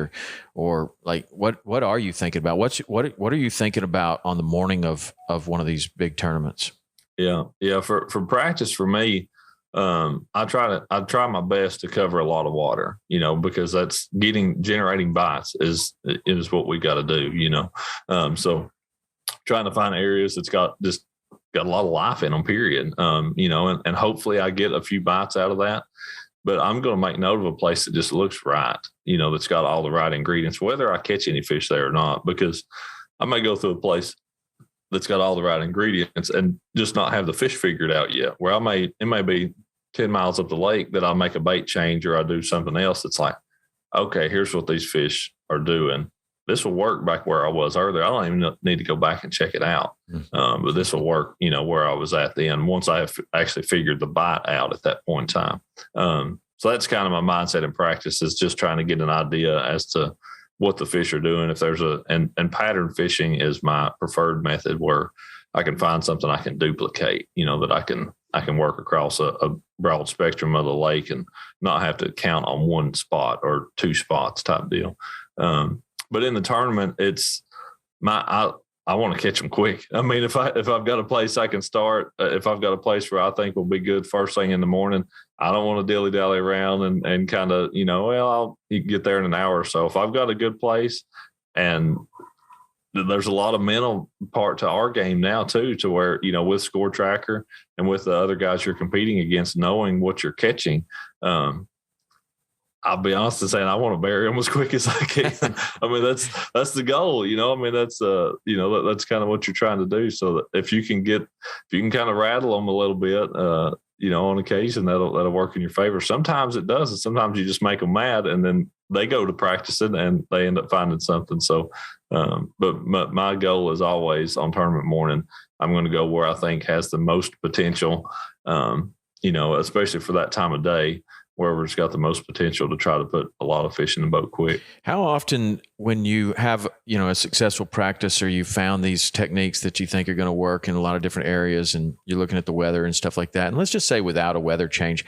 Or like, what are you thinking about? What are you thinking about on the morning of one of these big tournaments? Yeah. For practice, for me, I try my best to cover a lot of water, because that's generating bites is what we got to do, so trying to find areas that's got a lot of life in them, period. And hopefully I get a few bites out of that. but I'm going to make note of a place that just looks right, that's got all the right ingredients, whether I catch any fish there or not, because I may go through a place that's got all the right ingredients and just not have the fish figured out yet, where it may be 10 miles up the lake that I'll make a bait change or I do something else that's like, okay, here's what these fish are doing. This will work back where I was earlier. I don't even need to go back and check it out. But this will work, where I was at then once I have actually figured the bite out at that point in time. So that's kind of my mindset in practice, is just trying to get an idea as to what the fish are doing. If there's and pattern fishing is my preferred method, where I can find something I can duplicate, that I can work across a broad spectrum of the lake and not have to count on one spot or two spots type deal. But in the tournament, it's I want to catch them quick. I mean, if I've got a place I can start, if I've got a place where I think will be good first thing in the morning, I don't want to dilly dally around and kind of, I'll get there in an hour or so. If I've got a good place, and there's a lot of mental part to our game now too, to where, with Score Tracker and with the other guys you're competing against, knowing what you're catching, I'll be honest and saying I want to bury them as quick as I can. I mean, that's the goal, I mean, that's that's kind of what you're trying to do. So that if you can kind of rattle them a little bit, on occasion, that'll work in your favor. Sometimes it does. And sometimes you just make them mad and then they go to practicing and they end up finding something. So, but my goal is always on tournament morning, I'm going to go where I think has the most potential, especially for that time of day, wherever it's got the most potential to try to put a lot of fish in the boat quick. How often when you have, a successful practice, or you found these techniques that you think are going to work in a lot of different areas, and you're looking at the weather and stuff like that, and let's just say without a weather change,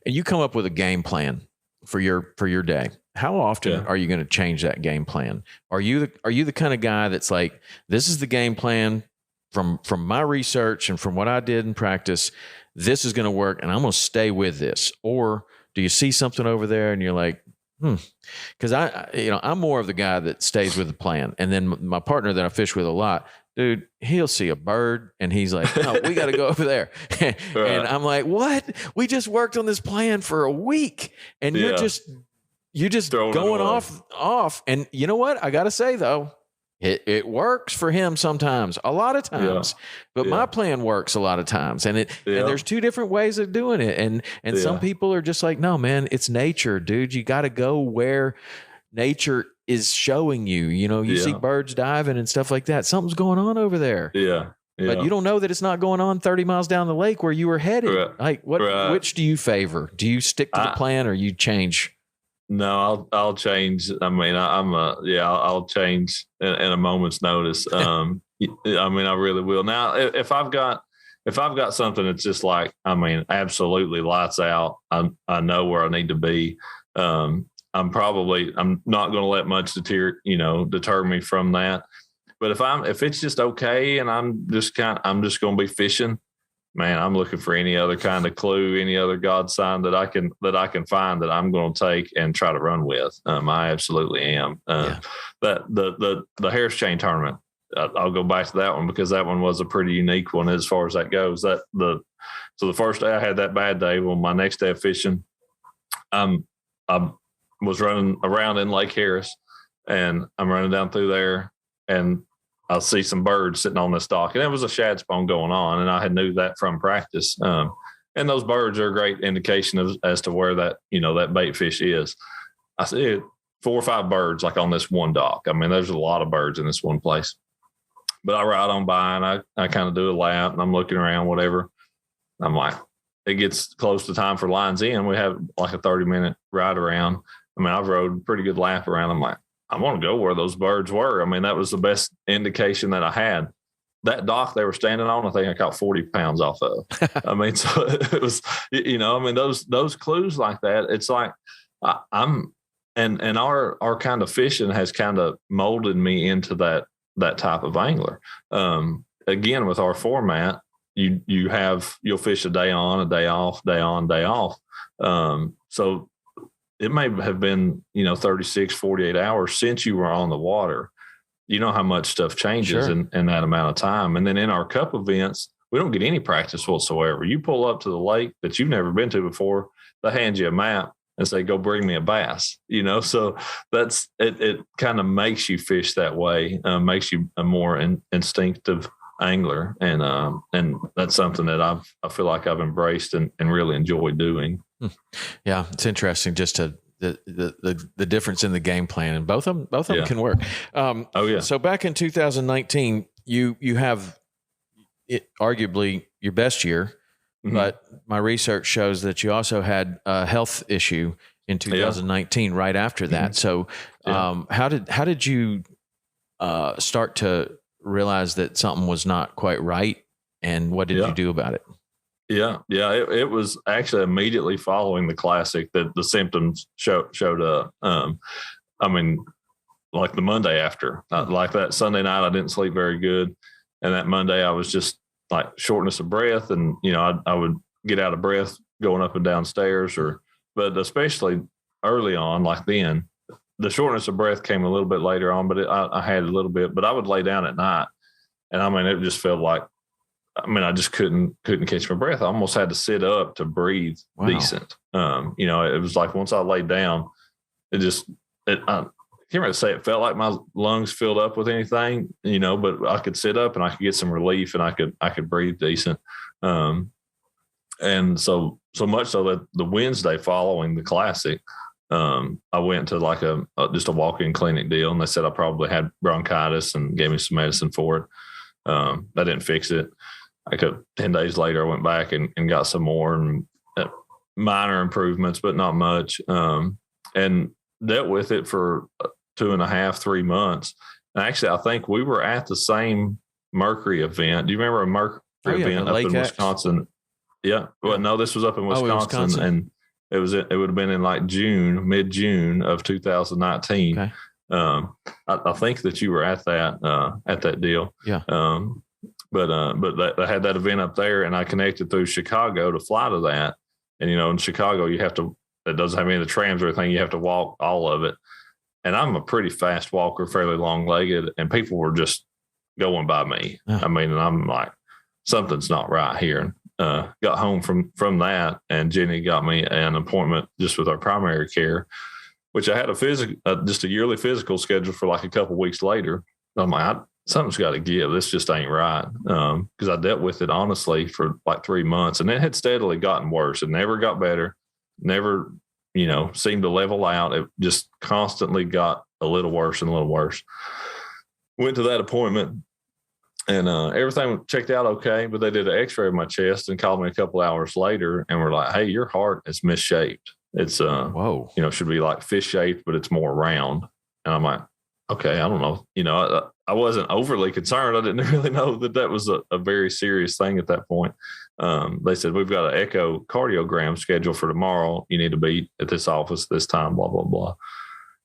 and you come up with a game plan for your day, how often are you going to change that game plan? Are you the kind of guy that's like, this is the game plan from my research and from what I did in practice, this is going to work and I'm going to stay with this? Or do you see something over there and you're like, because I'm more of the guy that stays with the plan. And then my partner that I fish with a lot, dude, he'll see a bird and he's like, no, we got to go over there. And I'm like, what? We just worked on this plan for a week and you're just going off. And you know what? I got to say though, it works for him sometimes, a lot of times, but my plan works a lot of times. And and there's two different ways of doing it. And some people are just like, no, man, it's nature, dude. You got to go where nature is showing you, you see birds diving and stuff like that. Something's going on over there. Yeah. But you don't know that it's not going on 30 miles down the lake where you were headed. Like which do you favor? Do you stick to the plan or you change? No, I'll change. I mean, I'll change in a moment's notice. I mean, I really will. Now, if I've got something that's just like, I mean, absolutely lights out, I know where I need to be. I'm not going to let much deter me from that. But if it's just okay and I'm just going to be fishing, man, I'm looking for any other kind of clue, any other God sign that I can find that I'm going to take and try to run with. I absolutely am. That the Harris Chain tournament, I'll go back to that one because that one was a pretty unique one as far as that goes. So the first day I had that bad day. Well, my next day of fishing, I was running around in Lake Harris, and I'm running down through there, and I'll see some birds sitting on this dock, and it was a shad spawn going on, and I had knew that from practice. And those birds are a great indication as to where that bait fish is. I see 4 or 5 birds like on this one dock. I mean, there's a lot of birds in this one place. But I ride on by and I kind of do a lap and I'm looking around, whatever. I'm like, it gets close to time for lines in. We have like a 30-minute ride around. I mean, I've rode a pretty good lap around. I'm like, I want to go where those birds were. I mean, that was the best indication that I had. That dock they were standing on, I think I caught 40 pounds off of. I mean, so it was, I mean, those clues like that, it's like our kind of fishing has kind of molded me into that type of angler. Again, with our format, you'll fish a day on, a day off, day on, day off. So it may have been, 36, 48 hours since you were on the water. You know how much stuff changes in that amount of time. And then in our cup events, we don't get any practice whatsoever. You pull up to the lake that you've never been to before, they hand you a map and say, go bring me a bass, so that's it kind of makes you fish that way, makes you a more instinctive angler. And that's something that I feel like I've embraced and really enjoyed doing. Yeah. It's interesting just to the difference in the game plan, and both of them can work. So back in 2019, you have it arguably your best year. But my research shows that you also had a health issue in 2019 right after that. So how did you start to realize that something was not quite right, and what did you do about it? It was actually immediately following the Classic that the symptoms showed up. Like the Monday after, like that Sunday night, I didn't sleep very good. And that Monday I was just like shortness of breath, and I would get out of breath going up and down stairs, but especially early on, like then, the shortness of breath came a little bit later on, but I had a little bit. But I would lay down at night, and it just felt like, I just couldn't catch my breath. I almost had to sit up to breathe decent. It was like once I laid down, I can't really say it felt like my lungs filled up with anything, but I could sit up and I could get some relief, and I could breathe decent. And so much so that the Wednesday following the Classic, I went to like just a walk-in clinic deal, and they said I probably had bronchitis and gave me some medicine for it. That didn't fix it. 10 days later, I went back and got some more, and minor improvements, but not much. And dealt with it for 2.5, 3 months. And actually, I think we were at the same Mercury event. Do you remember a Mercury event up in Wisconsin? Yeah. Well, no, this was up in Wisconsin. And it would have been in like mid-June of 2019. Okay. I think that you were at that deal. Yeah. But I had that event up there, and I connected through Chicago to fly to that. And, in Chicago, it doesn't have any of the trams or anything. You have to walk all of it. And I'm a pretty fast walker, fairly long-legged, and people were just going by me. And I'm like, something's not right here. Got home from that, and Jenny got me an appointment just with our primary care, which I had just a yearly physical scheduled for like a couple of weeks later. I'm like, something's got to give. This just ain't right. Because I dealt with it honestly for like 3 months, and it had steadily gotten worse. It never got better, never, seemed to level out. It just constantly got a little worse and a little worse. Went to that appointment, and everything checked out okay, but they did an x-ray of my chest and called me a couple hours later and were like, hey, your heart is misshaped. It's, should be like fish shaped, but it's more round. And I'm like, okay, I don't know. I wasn't overly concerned. I didn't really know that was a very serious thing at that point. They said, we've got an echocardiogram scheduled for tomorrow. You need to be at this office this time, blah, blah, blah.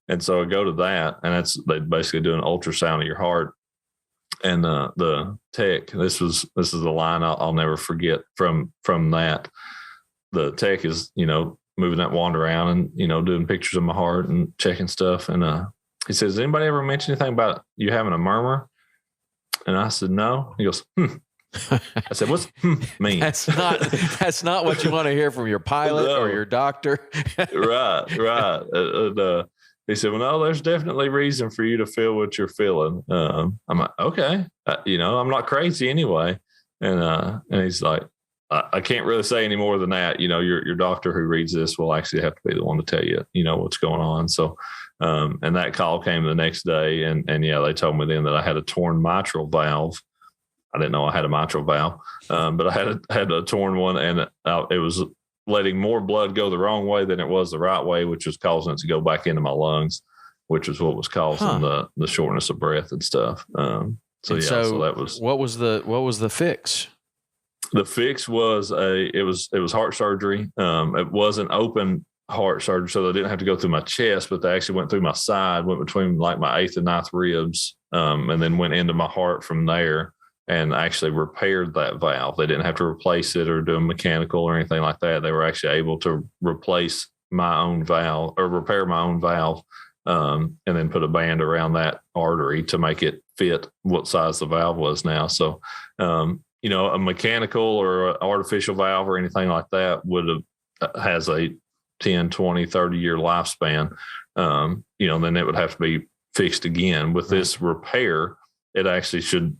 And so I go to that, and they basically do an ultrasound of your heart. And the tech, this is a line I'll never forget from that. The tech is, moving that wand around and, doing pictures of my heart and checking stuff. And he says, anybody ever mention anything about you having a murmur? And I said, no. He goes, I said, what's mean? That's not what you want to hear from your pilot or your doctor. Right. He said, well, no, there's definitely reason for you to feel what you're feeling. I'm like, okay. I'm not crazy anyway. And he's like, I can't really say any more than that. Your doctor who reads this will actually have to be the one to tell you, what's going on. So, and that call came the next day, and they told me then that I had a torn mitral valve. I didn't know I had a mitral valve, but I had a torn one, and it was letting more blood go the wrong way than it was the right way, which was causing it to go back into my lungs, which is what was causing the shortness of breath and stuff. So that was what was the fix? The fix was it was heart surgery. It wasn't open heart surgery, so they didn't have to go through my chest, but they actually went through my side, went between like my 8th and 9th ribs, and then went into my heart from there, and actually repaired that valve. They didn't have to replace it or do a mechanical or anything like that. They were actually able to replace my own valve or repair my own valve, and then put a band around that artery to make it fit what size the valve was now. So a mechanical or an artificial valve or anything like that has a 10, 20, 30 year lifespan. Then it would have to be fixed again. With this repair, it actually should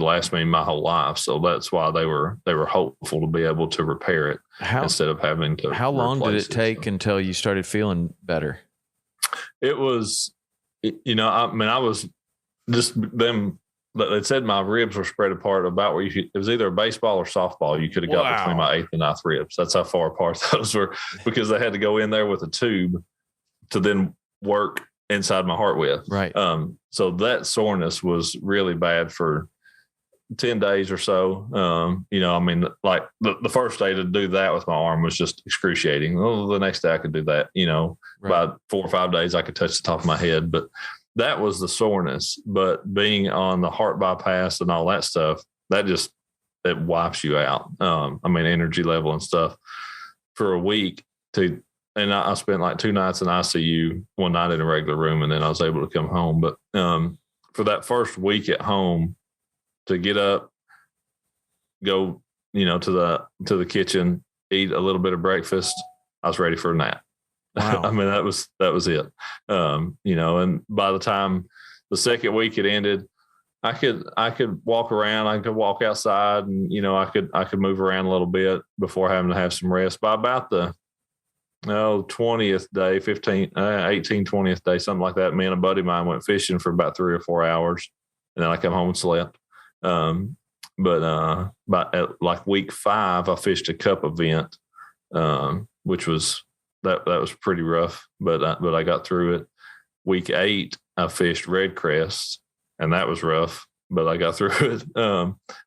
last me my whole life. So that's why they were hopeful to be able to repair it instead of having to. How long did it take until you started feeling better? It was, I was just them. It said my ribs were spread apart about where it was either a baseball or softball. You could have got between my 8th and 9th ribs. That's how far apart those were, because they had to go in there with a tube to then work inside my heart with. Right. So that soreness was really bad for 10 days or so. Like the first day to do that with my arm was just excruciating. Well, the next day I could do that, by 4 or 5 days I could touch the top of my head, but that was the soreness. But being on the heart bypass and all that stuff, it wipes you out. Energy level and stuff for a week and I spent like 2 nights in ICU, 1 night in a regular room, and then I was able to come home. But for that first week at home, to get up, go, to the kitchen, eat a little bit of breakfast, I was ready for a nap. Wow. That was it. And by the time the second week it ended, I could walk around, I could walk outside, and I could move around a little bit before having to have some rest. By about the 20th day, 20th day, something like that, me and a buddy of mine went fishing for about 3 or 4 hours, and then I come home and slept. But at like week 5, I fished a cup event, which was that was pretty rough, but I got through it. Week 8, I fished red crests, and that was rough, but I got through it.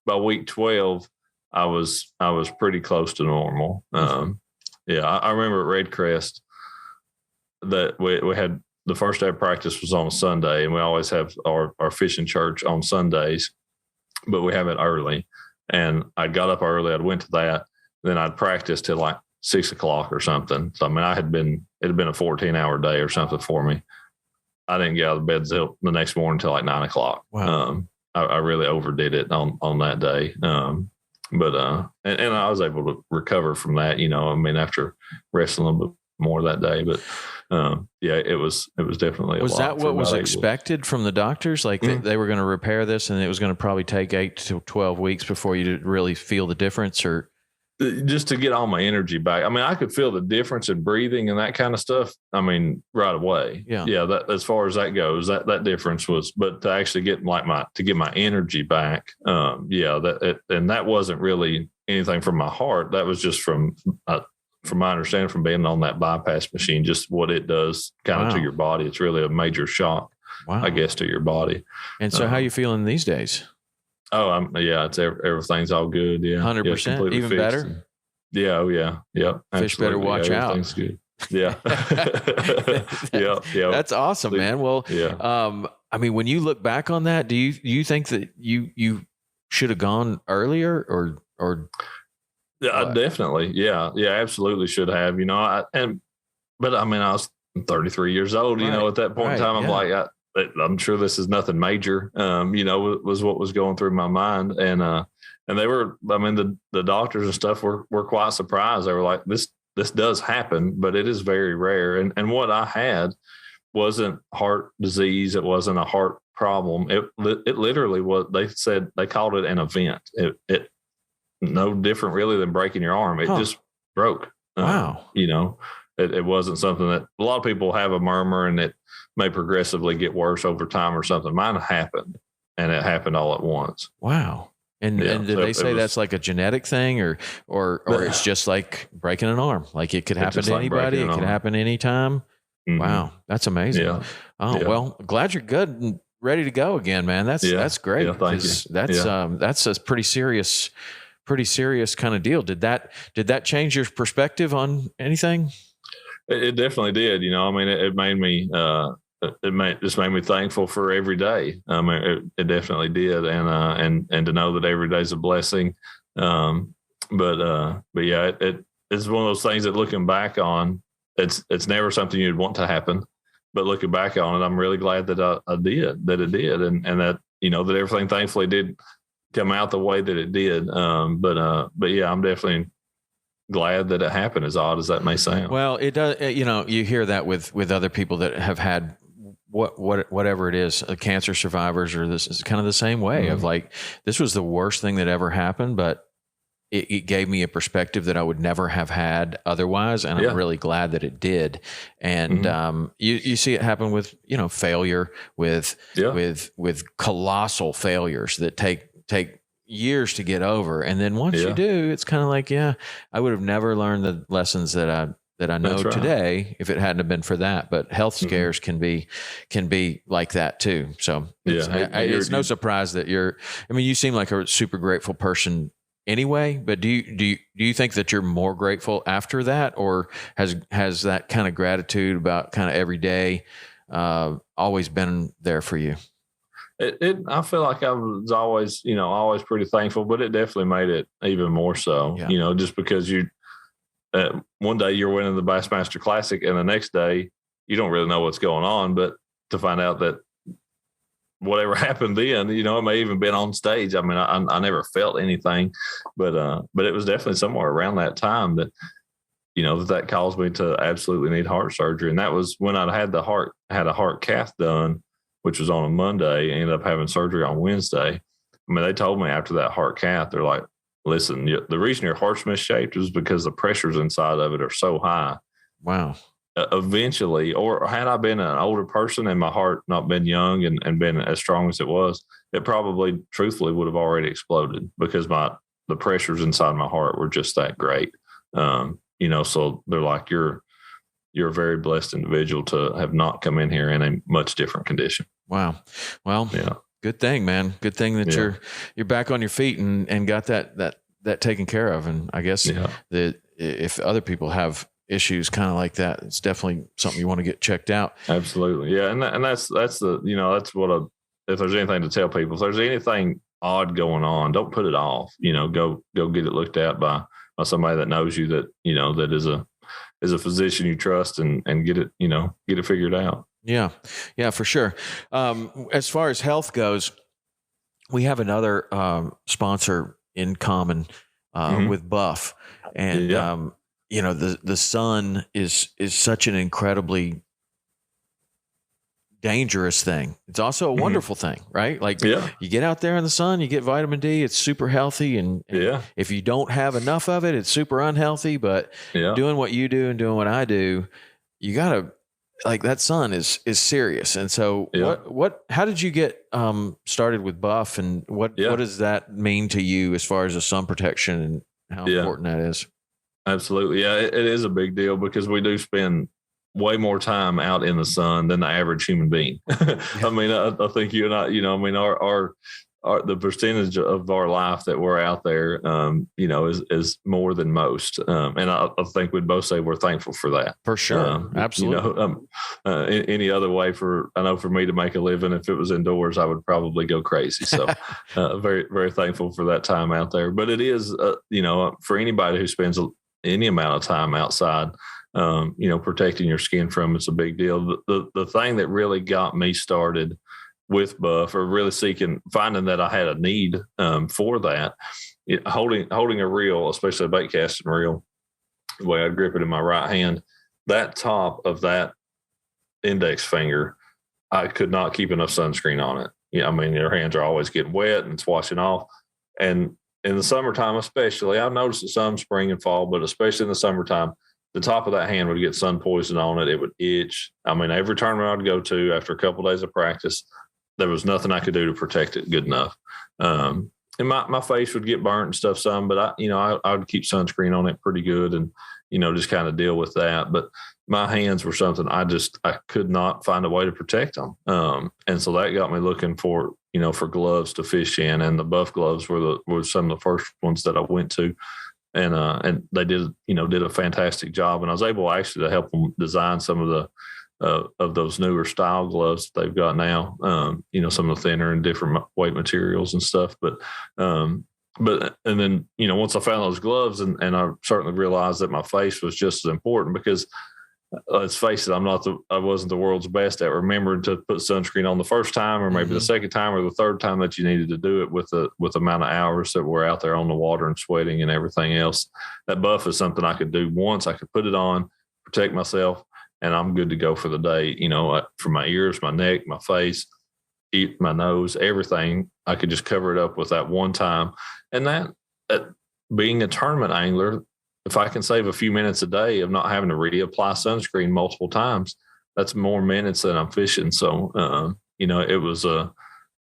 By week 12, I was pretty close to normal. I remember at Red Crest that we had the first day of practice was on a Sunday, and we always have our fishing church on Sundays, but we have it early. And I got up early. I went to that. Then I'd practice till like 6 o'clock or something. So, it had been a 14-hour day or something for me. I didn't get out of bed till the next morning till like 9 o'clock. Wow. I really overdid it on that day. But I was able to recover from that, after resting a little bit more that day. But it was definitely was that what was expected from the doctors? Like they were going to repair this, and it was going to probably take 8 to 12 weeks before you really feel the difference, or just to get all my energy back. I could feel the difference in breathing and that kind of stuff. right away. Yeah. That, as far as that goes, that difference was, but to actually get my energy back. That wasn't really anything from my heart. That was just from my understanding from being on that bypass machine, just what it does kind of to your body. It's really a major shock, I guess, to your body. And so how are you feeling these days? Oh, it's everything's all good. Yeah. 100%, even fixed. Better. Yeah. Fish better watch out. Everything's good. Yeah. Yeah. That's awesome, man. Well, when you look back on that, do you think that you should have gone earlier or? Yeah, definitely. Yeah, absolutely should have. But I was 33 years old. At that point in time, I'm like, I'm sure this is nothing major. Was what was going through my mind, and they were. The doctors and stuff were quite surprised. They were like, this does happen, but it is very rare. And what I had wasn't heart disease. It wasn't a heart problem. It literally was. They said they called it an event. It no different really than breaking your arm. It just broke. Wow. It wasn't something that a lot of people have a murmur and it may progressively get worse over time or something. Mine happened, and it happened all at once. Wow. And did they say that's like a genetic thing or it's just like breaking an arm? Like it could happen to anybody. It could happen anytime. Mm-hmm. Wow. That's amazing. Yeah. Oh, yeah. Well, glad you're good and ready to go again, man. That's great. Yeah, thank you. That's a pretty serious kind of deal. Did that change your perspective on anything? It definitely did. It made me, just made me thankful for every day. It definitely did. And to know that every day is a blessing. But yeah, it's one of those things that looking back on, it's never something you'd want to happen, but looking back on it, I'm really glad that it did. And that, that everything thankfully did come out the way that it did. But yeah, I'm definitely glad that it happened, as odd as that may sound. Well, it does. You hear that with other people that have had whatever it is, cancer survivors, or this is kind of the same way of like, this was the worst thing that ever happened, but it gave me a perspective that I would never have had otherwise. And I'm really glad that it did. And you see it happen with, failure, with colossal failures that take years to get over. And then once you do, it's kind of like, I would have never learned the lessons that I know today if it hadn't have been for that. But health scares can be like that too. So it's no surprise that you seem like a super grateful person anyway, but do you think that you're more grateful after that, or has that kind of gratitude about kind of every day always been there for you? I feel like I was always pretty thankful, but it definitely made it even more so, just because one day you're winning the Bassmaster Classic and the next day you don't really know what's going on, but to find out that whatever happened then, it may even been on stage. I mean, I never felt anything, but it was definitely somewhere around that time that, that caused me to absolutely need heart surgery. And that was when I had a heart cath done, which was on a Monday. I ended up having surgery on Wednesday. I mean, they told me after that heart cath, they're like, listen, the reason your heart's misshaped is because the pressures inside of it are so high. Wow. Eventually, or had I been an older person and my heart not been young and been as strong as it was, it probably truthfully would have already exploded because the pressures inside my heart were just that great. So they're like, you're a very blessed individual to have not come in here in a much different condition. Wow. Well, good thing, man. Good thing that you're back on your feet and got that taken care of. And I guess that if other people have issues kind of like that, it's definitely something you want to get checked out. Absolutely. Yeah. And that's what if there's anything to tell people, if there's anything odd going on, don't put it off, go get it looked at by somebody that knows you, that, that is a physician you trust, and get it figured out. Yeah. Yeah, for sure. As far as health goes, we have another sponsor in common with Buff, and the sun is such an incredibly dangerous thing. It's also a wonderful thing, right? Like you get out there in the sun, you get vitamin D, it's super healthy. And if you don't have enough of it, it's super unhealthy. But doing what you do and doing what I do, you gotta, like, that sun is serious. And so how did you get started with Buff, and what does that mean to you as far as the sun protection and how important that is? Absolutely. Yeah, it is a big deal because we do spend way more time out in the sun than the average human being. I mean, I think you and I, our the percentage of our life that we're out there, is more than most. And I think we'd both say we're thankful for that. For sure. Absolutely. Any other way I know for me to make a living, if it was indoors, I would probably go crazy. So very, very thankful for that time out there. But it is, for anybody who spends any amount of time outside, protecting your skin from it's a big deal. The thing that really got me started with Buff, or really finding that I had a need for that, holding a reel, especially a bait casting reel, the way I grip it in my right hand, that top of that index finger, I could not keep enough sunscreen on it. Your hands are always getting wet and it's washing off. And in the summertime, especially, I've noticed it some spring and fall, but especially in the summertime, the top of that hand would get sun poison on it. It would itch. Every tournament I'd go to, after a couple of days of practice, there was nothing I could do to protect it good enough. And my face would get burnt and stuff some, but I would keep sunscreen on it pretty good and, just kind of deal with that. But my hands were something I could not find a way to protect them. And so that got me looking for gloves to fish in, and the Buff gloves were some of the first ones that I went to. And they did a fantastic job. And I was able actually to help them design some of those newer style gloves that they've got now, some of the thinner and different weight materials and stuff. But then, once I found those gloves, and I certainly realized that my face was just as important, because let's face it, I wasn't the world's best at remembering to put sunscreen on the first time, or maybe the second time, or the third time that you needed to do it with the amount of hours that we're out there on the water and sweating and everything else. That buff is something I could do once. I could put it on, protect myself, and I'm good to go for the day. For my ears, my neck, my face, my nose, everything. I could just cover it up with that one time. And that being a tournament angler, if I can save a few minutes a day of not having to reapply sunscreen multiple times, that's more minutes than I'm fishing. So, it was a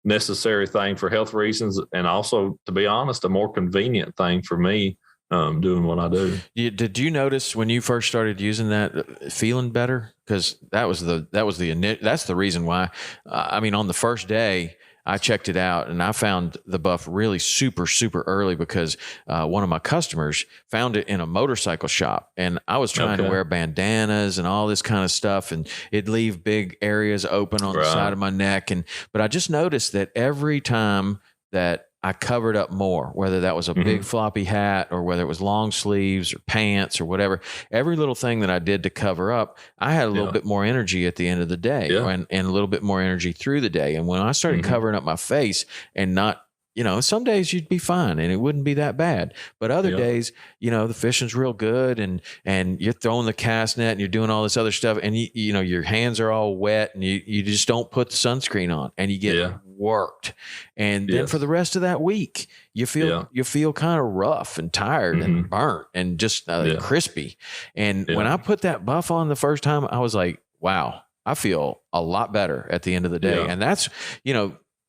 necessary thing for health reasons. And also, to be honest, a more convenient thing for me doing what I do. Did you notice when you first started using that feeling better? Because that's the reason why. On the first day, I checked it out and I found the buff really super, super early because one of my customers found it in a motorcycle shop, and I was trying to wear bandanas and all this kind of stuff, and it'd leave big areas open on the side of my neck. But I just noticed that every time that I covered up more, whether that was a big floppy hat or whether it was long sleeves or pants or whatever, every little thing that I did to cover up, I had a little bit more energy at the end of the day and a little bit more energy through the day. And when I started covering up my face and not, some days you'd be fine and it wouldn't be that bad. But other days, the fishing's real good and you're throwing the cast net and you're doing all this other stuff and your hands are all wet and you just don't put the sunscreen on and you get worked. And then for the rest of that week, you feel kind of rough and tired and burnt and just crispy. And when I put that buff on the first time, I was like, wow, I feel a lot better at the end of the day. And that's,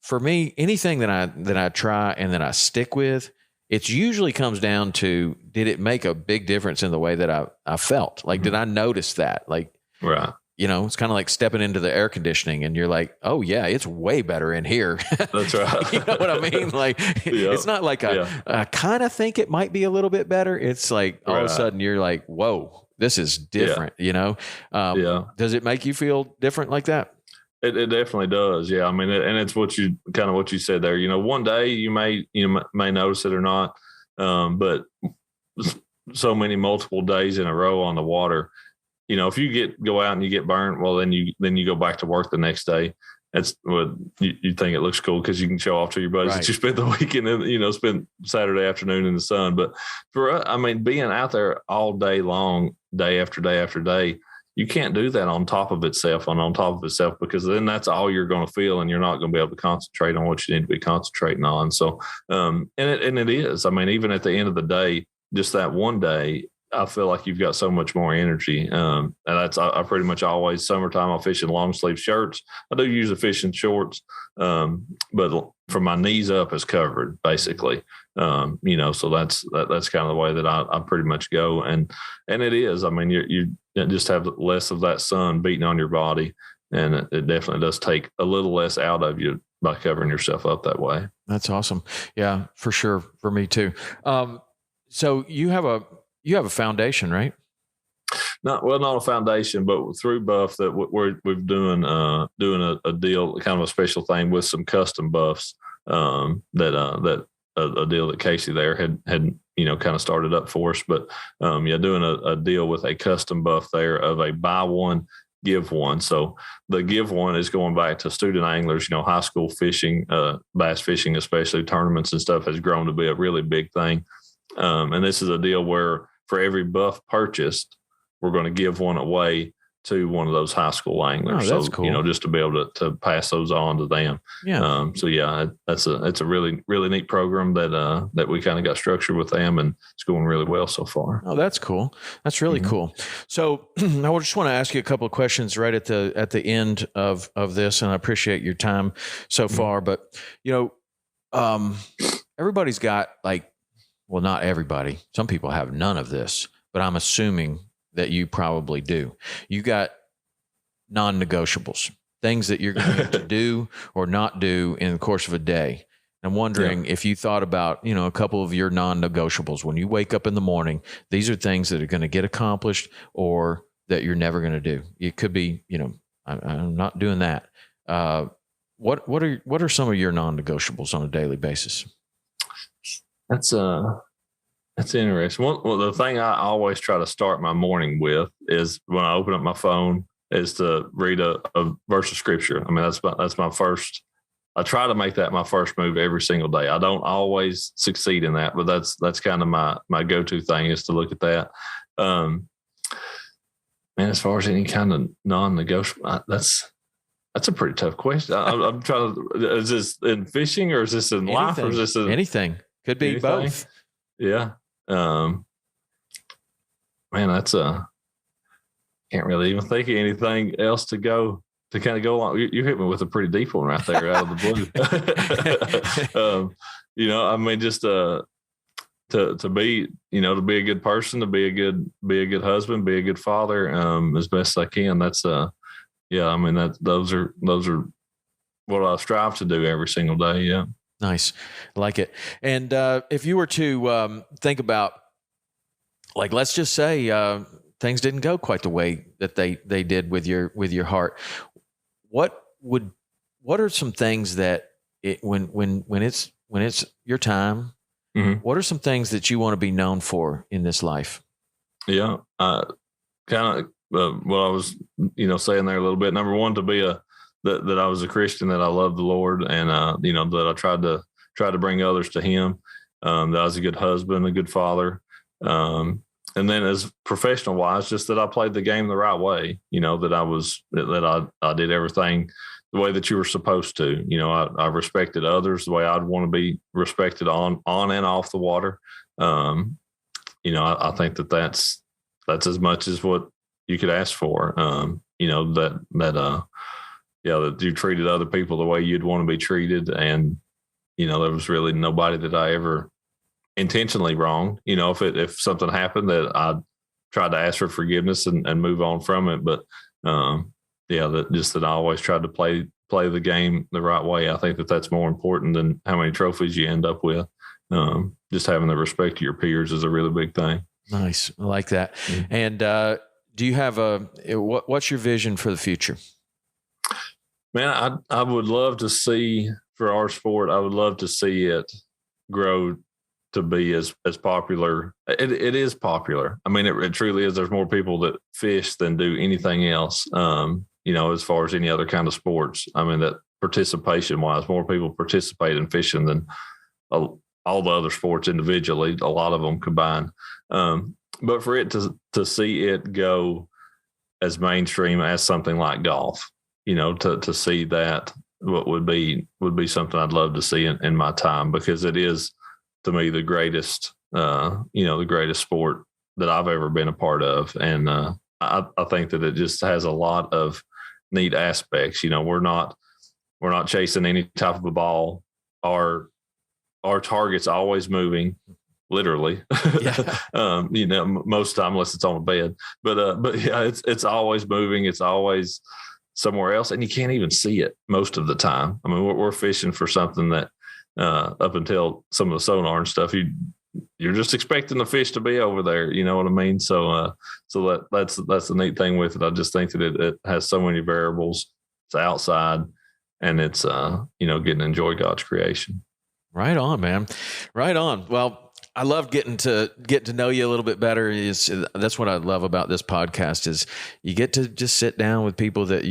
for me, anything that I try and that I stick with, it usually comes down to, did it make a big difference in the way that I felt? Like, did I notice that? Like, it's kind of like stepping into the air conditioning and you're like, oh yeah, it's way better in here. That's right. You know what I mean? Like, it's not like I kind of think it might be a little bit better. It's like all of a sudden you're like, whoa, this is different, Does it make you feel different like that? It definitely does. Yeah. And it's what you said there, one day you may notice it or not. But so many multiple days in a row on the water, if you go out and you get burnt, well, then you go back to work the next day. That's what you think it looks cool because you can show off to your buddies that you spent the weekend in, spent Saturday afternoon in the sun. But for us, being out there all day long, day after day after day, you can't do that on top of itself because then that's all you're going to feel and you're not going to be able to concentrate on what you need to be concentrating on. So, and it is, even at the end of the day, just that one day, I feel like you've got so much more energy. And that's, I pretty much always summertime, I fish in long sleeve shirts. I do use the fishing shorts. But from my knees up is covered basically. So that's kind of the way that I pretty much go. And it is, you just have less of that sun beating on your body. And it definitely does take a little less out of you by covering yourself up that way. That's awesome. Yeah, for sure. For me too. So you have a foundation, right? Not a foundation, but through Buff that we're doing a deal, kind of a special thing with some custom buffs that a deal that Casey there had kind of started up for us. But doing a deal with a custom buff there of a buy one, give one. So the give one is going back to student anglers, high school fishing, bass fishing, especially tournaments and stuff, has grown to be a really big thing. And this is a deal where for every buff purchased, we're going to give one away to one of those high school anglers. Oh, that's cool. Just to be able to pass those on to them. Yeah. It's a really, really neat program that we kind of got structured with them, and it's going really well so far. Oh, that's cool. That's really cool. So I just want to ask you a couple of questions right at the end of this, and I appreciate your time so far, but everybody's got well, not everybody. Some people have none of this, but I'm assuming that you probably do. You got non-negotiables, things that you're going to do or not do in the course of a day. I'm wondering if you thought about, a couple of your non-negotiables. When you wake up in the morning, these are things that are going to get accomplished or that you're never going to do. It could be, I'm not doing that. What are some of your non-negotiables on a daily basis? That's That's interesting. Well, the thing I always try to start my morning with is when I open up my phone is to read a verse of scripture. I mean, that's my first. I try to make that my first move every single day. I don't always succeed in that, but that's kind of my go-to thing is to look at that. Man, as far as any kind of non-negotiable, that's a pretty tough question. I'm trying to. Is this in fishing or is this in life or is this in anything? Could be anything? Both. Yeah. Man, that's can't really even think of anything else to kind of go along. You hit me with a pretty deep one right there out of the blue. I mean, just to be, to be a good person, to be a good husband, be a good father, as best I can. That's yeah. I mean, those are what I strive to do every single day. Yeah. Nice. I like it. And if you were to think about, like, let's just say things didn't go quite the way that they did with your heart. What are some things that when it's your time, mm-hmm. what are some things that you want to be known for in this life? Yeah. Kind of what I was, saying there a little bit. Number one, to be that I was a Christian, that I loved the Lord, and that I tried to bring others to Him. That I was a good husband, a good father, and then as professional wise, just that I played the game the right way. That I did everything the way that you were supposed to. I respected others the way I'd want to be respected on and off the water. I think that's as much as what you could ask for. That you treated other people the way you'd want to be treated. And, there was really nobody that I ever intentionally wronged. If something happened, that I tried to ask for forgiveness and move on from it. But, that I always tried to play the game the right way. I think that's more important than how many trophies you end up with. Just having the respect of your peers is a really big thing. Nice. I like that. Mm-hmm. And do you have what's your vision for the future? Man, I would love to see, for our sport, I would love to see it grow to be as popular. It is popular. I mean, it truly is. There's more people that fish than do anything else, as far as any other kind of sports. I mean, that participation-wise, more people participate in fishing than all the other sports individually, a lot of them combined. But for it to see it go as mainstream as something like golf, to see that what would be something I'd love to see in my time, because it is, to me, the greatest, the greatest sport that I've ever been a part of. And I think that it just has a lot of neat aspects. We're not chasing any type of a ball. Our target's always moving, literally. Yeah. Most of the time, unless it's on a bed. But yeah, it's always moving. It's always somewhere else, and you can't even see it most of the time. I mean, we're fishing for something that up until some of the sonar and stuff, you're just expecting the fish to be over there. You know what I mean? So that's the neat thing with it. I just think that it has so many variables. It's outside, and it's getting to enjoy God's creation. Right on, man. Right on. Well, I love getting to know you a little bit better. That's what I love about this podcast is you get to just sit down with people that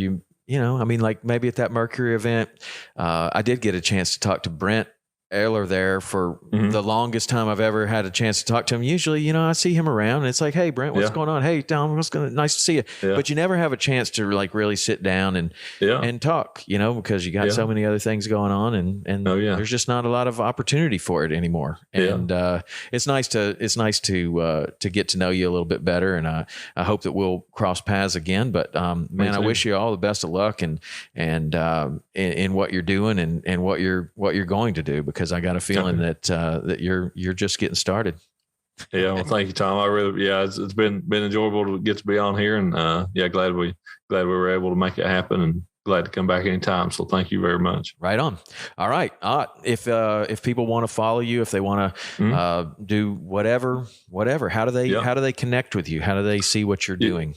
like maybe at that Mercury event, I did get a chance to talk to Brent Ehler there for the longest time I've ever had a chance to talk to him. Usually, I see him around and it's like, hey, Brent, what's going on? Hey, Tom, nice to see you. Yeah. But you never have a chance to like really sit down and talk, because you got so many other things going on and there's just not a lot of opportunity for it anymore. And it's nice to get to know you a little bit better. And I hope that we'll cross paths again. But man, I wish you all the best of luck and in what you're doing and what you're going to do, because I got a feeling that you're just getting started. Yeah, well, thank you, Tom. I really, it's been enjoyable to get to be on here, and glad we were able to make it happen, and glad to come back anytime. So thank you very much. Right on. All right. If people want to follow you, if they want to do whatever, how do they connect with you? How do they see what you're doing?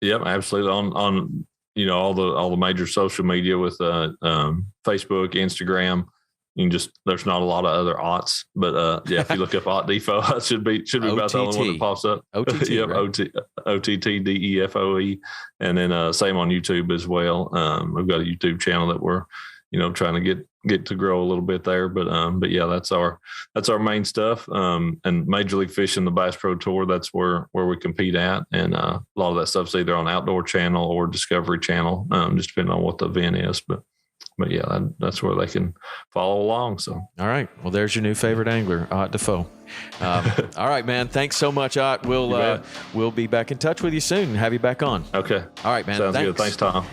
Yep, absolutely. On all the major social media with Facebook, Instagram. there's not a lot of other Otts, but if you look up Ott DeFoe, it should be about the only one that pops up. OTT, yep, right? OTT DEFOE, and then same on YouTube as well. We've got a YouTube channel that we're trying to get to grow a little bit there, but yeah, that's our main stuff. And Major League Fishing, the Bass Pro Tour, that's where we compete at, and a lot of that stuff's either on Outdoor Channel or Discovery Channel, just depending on what the event is. But yeah, that's where they can follow along. So, all right. Well, there's your new favorite angler, Ott DeFoe. All right, man. Thanks so much, Ott. We'll be back in touch with you soon and have you back on. Okay. All right, man. Sounds good. Thanks, Tom.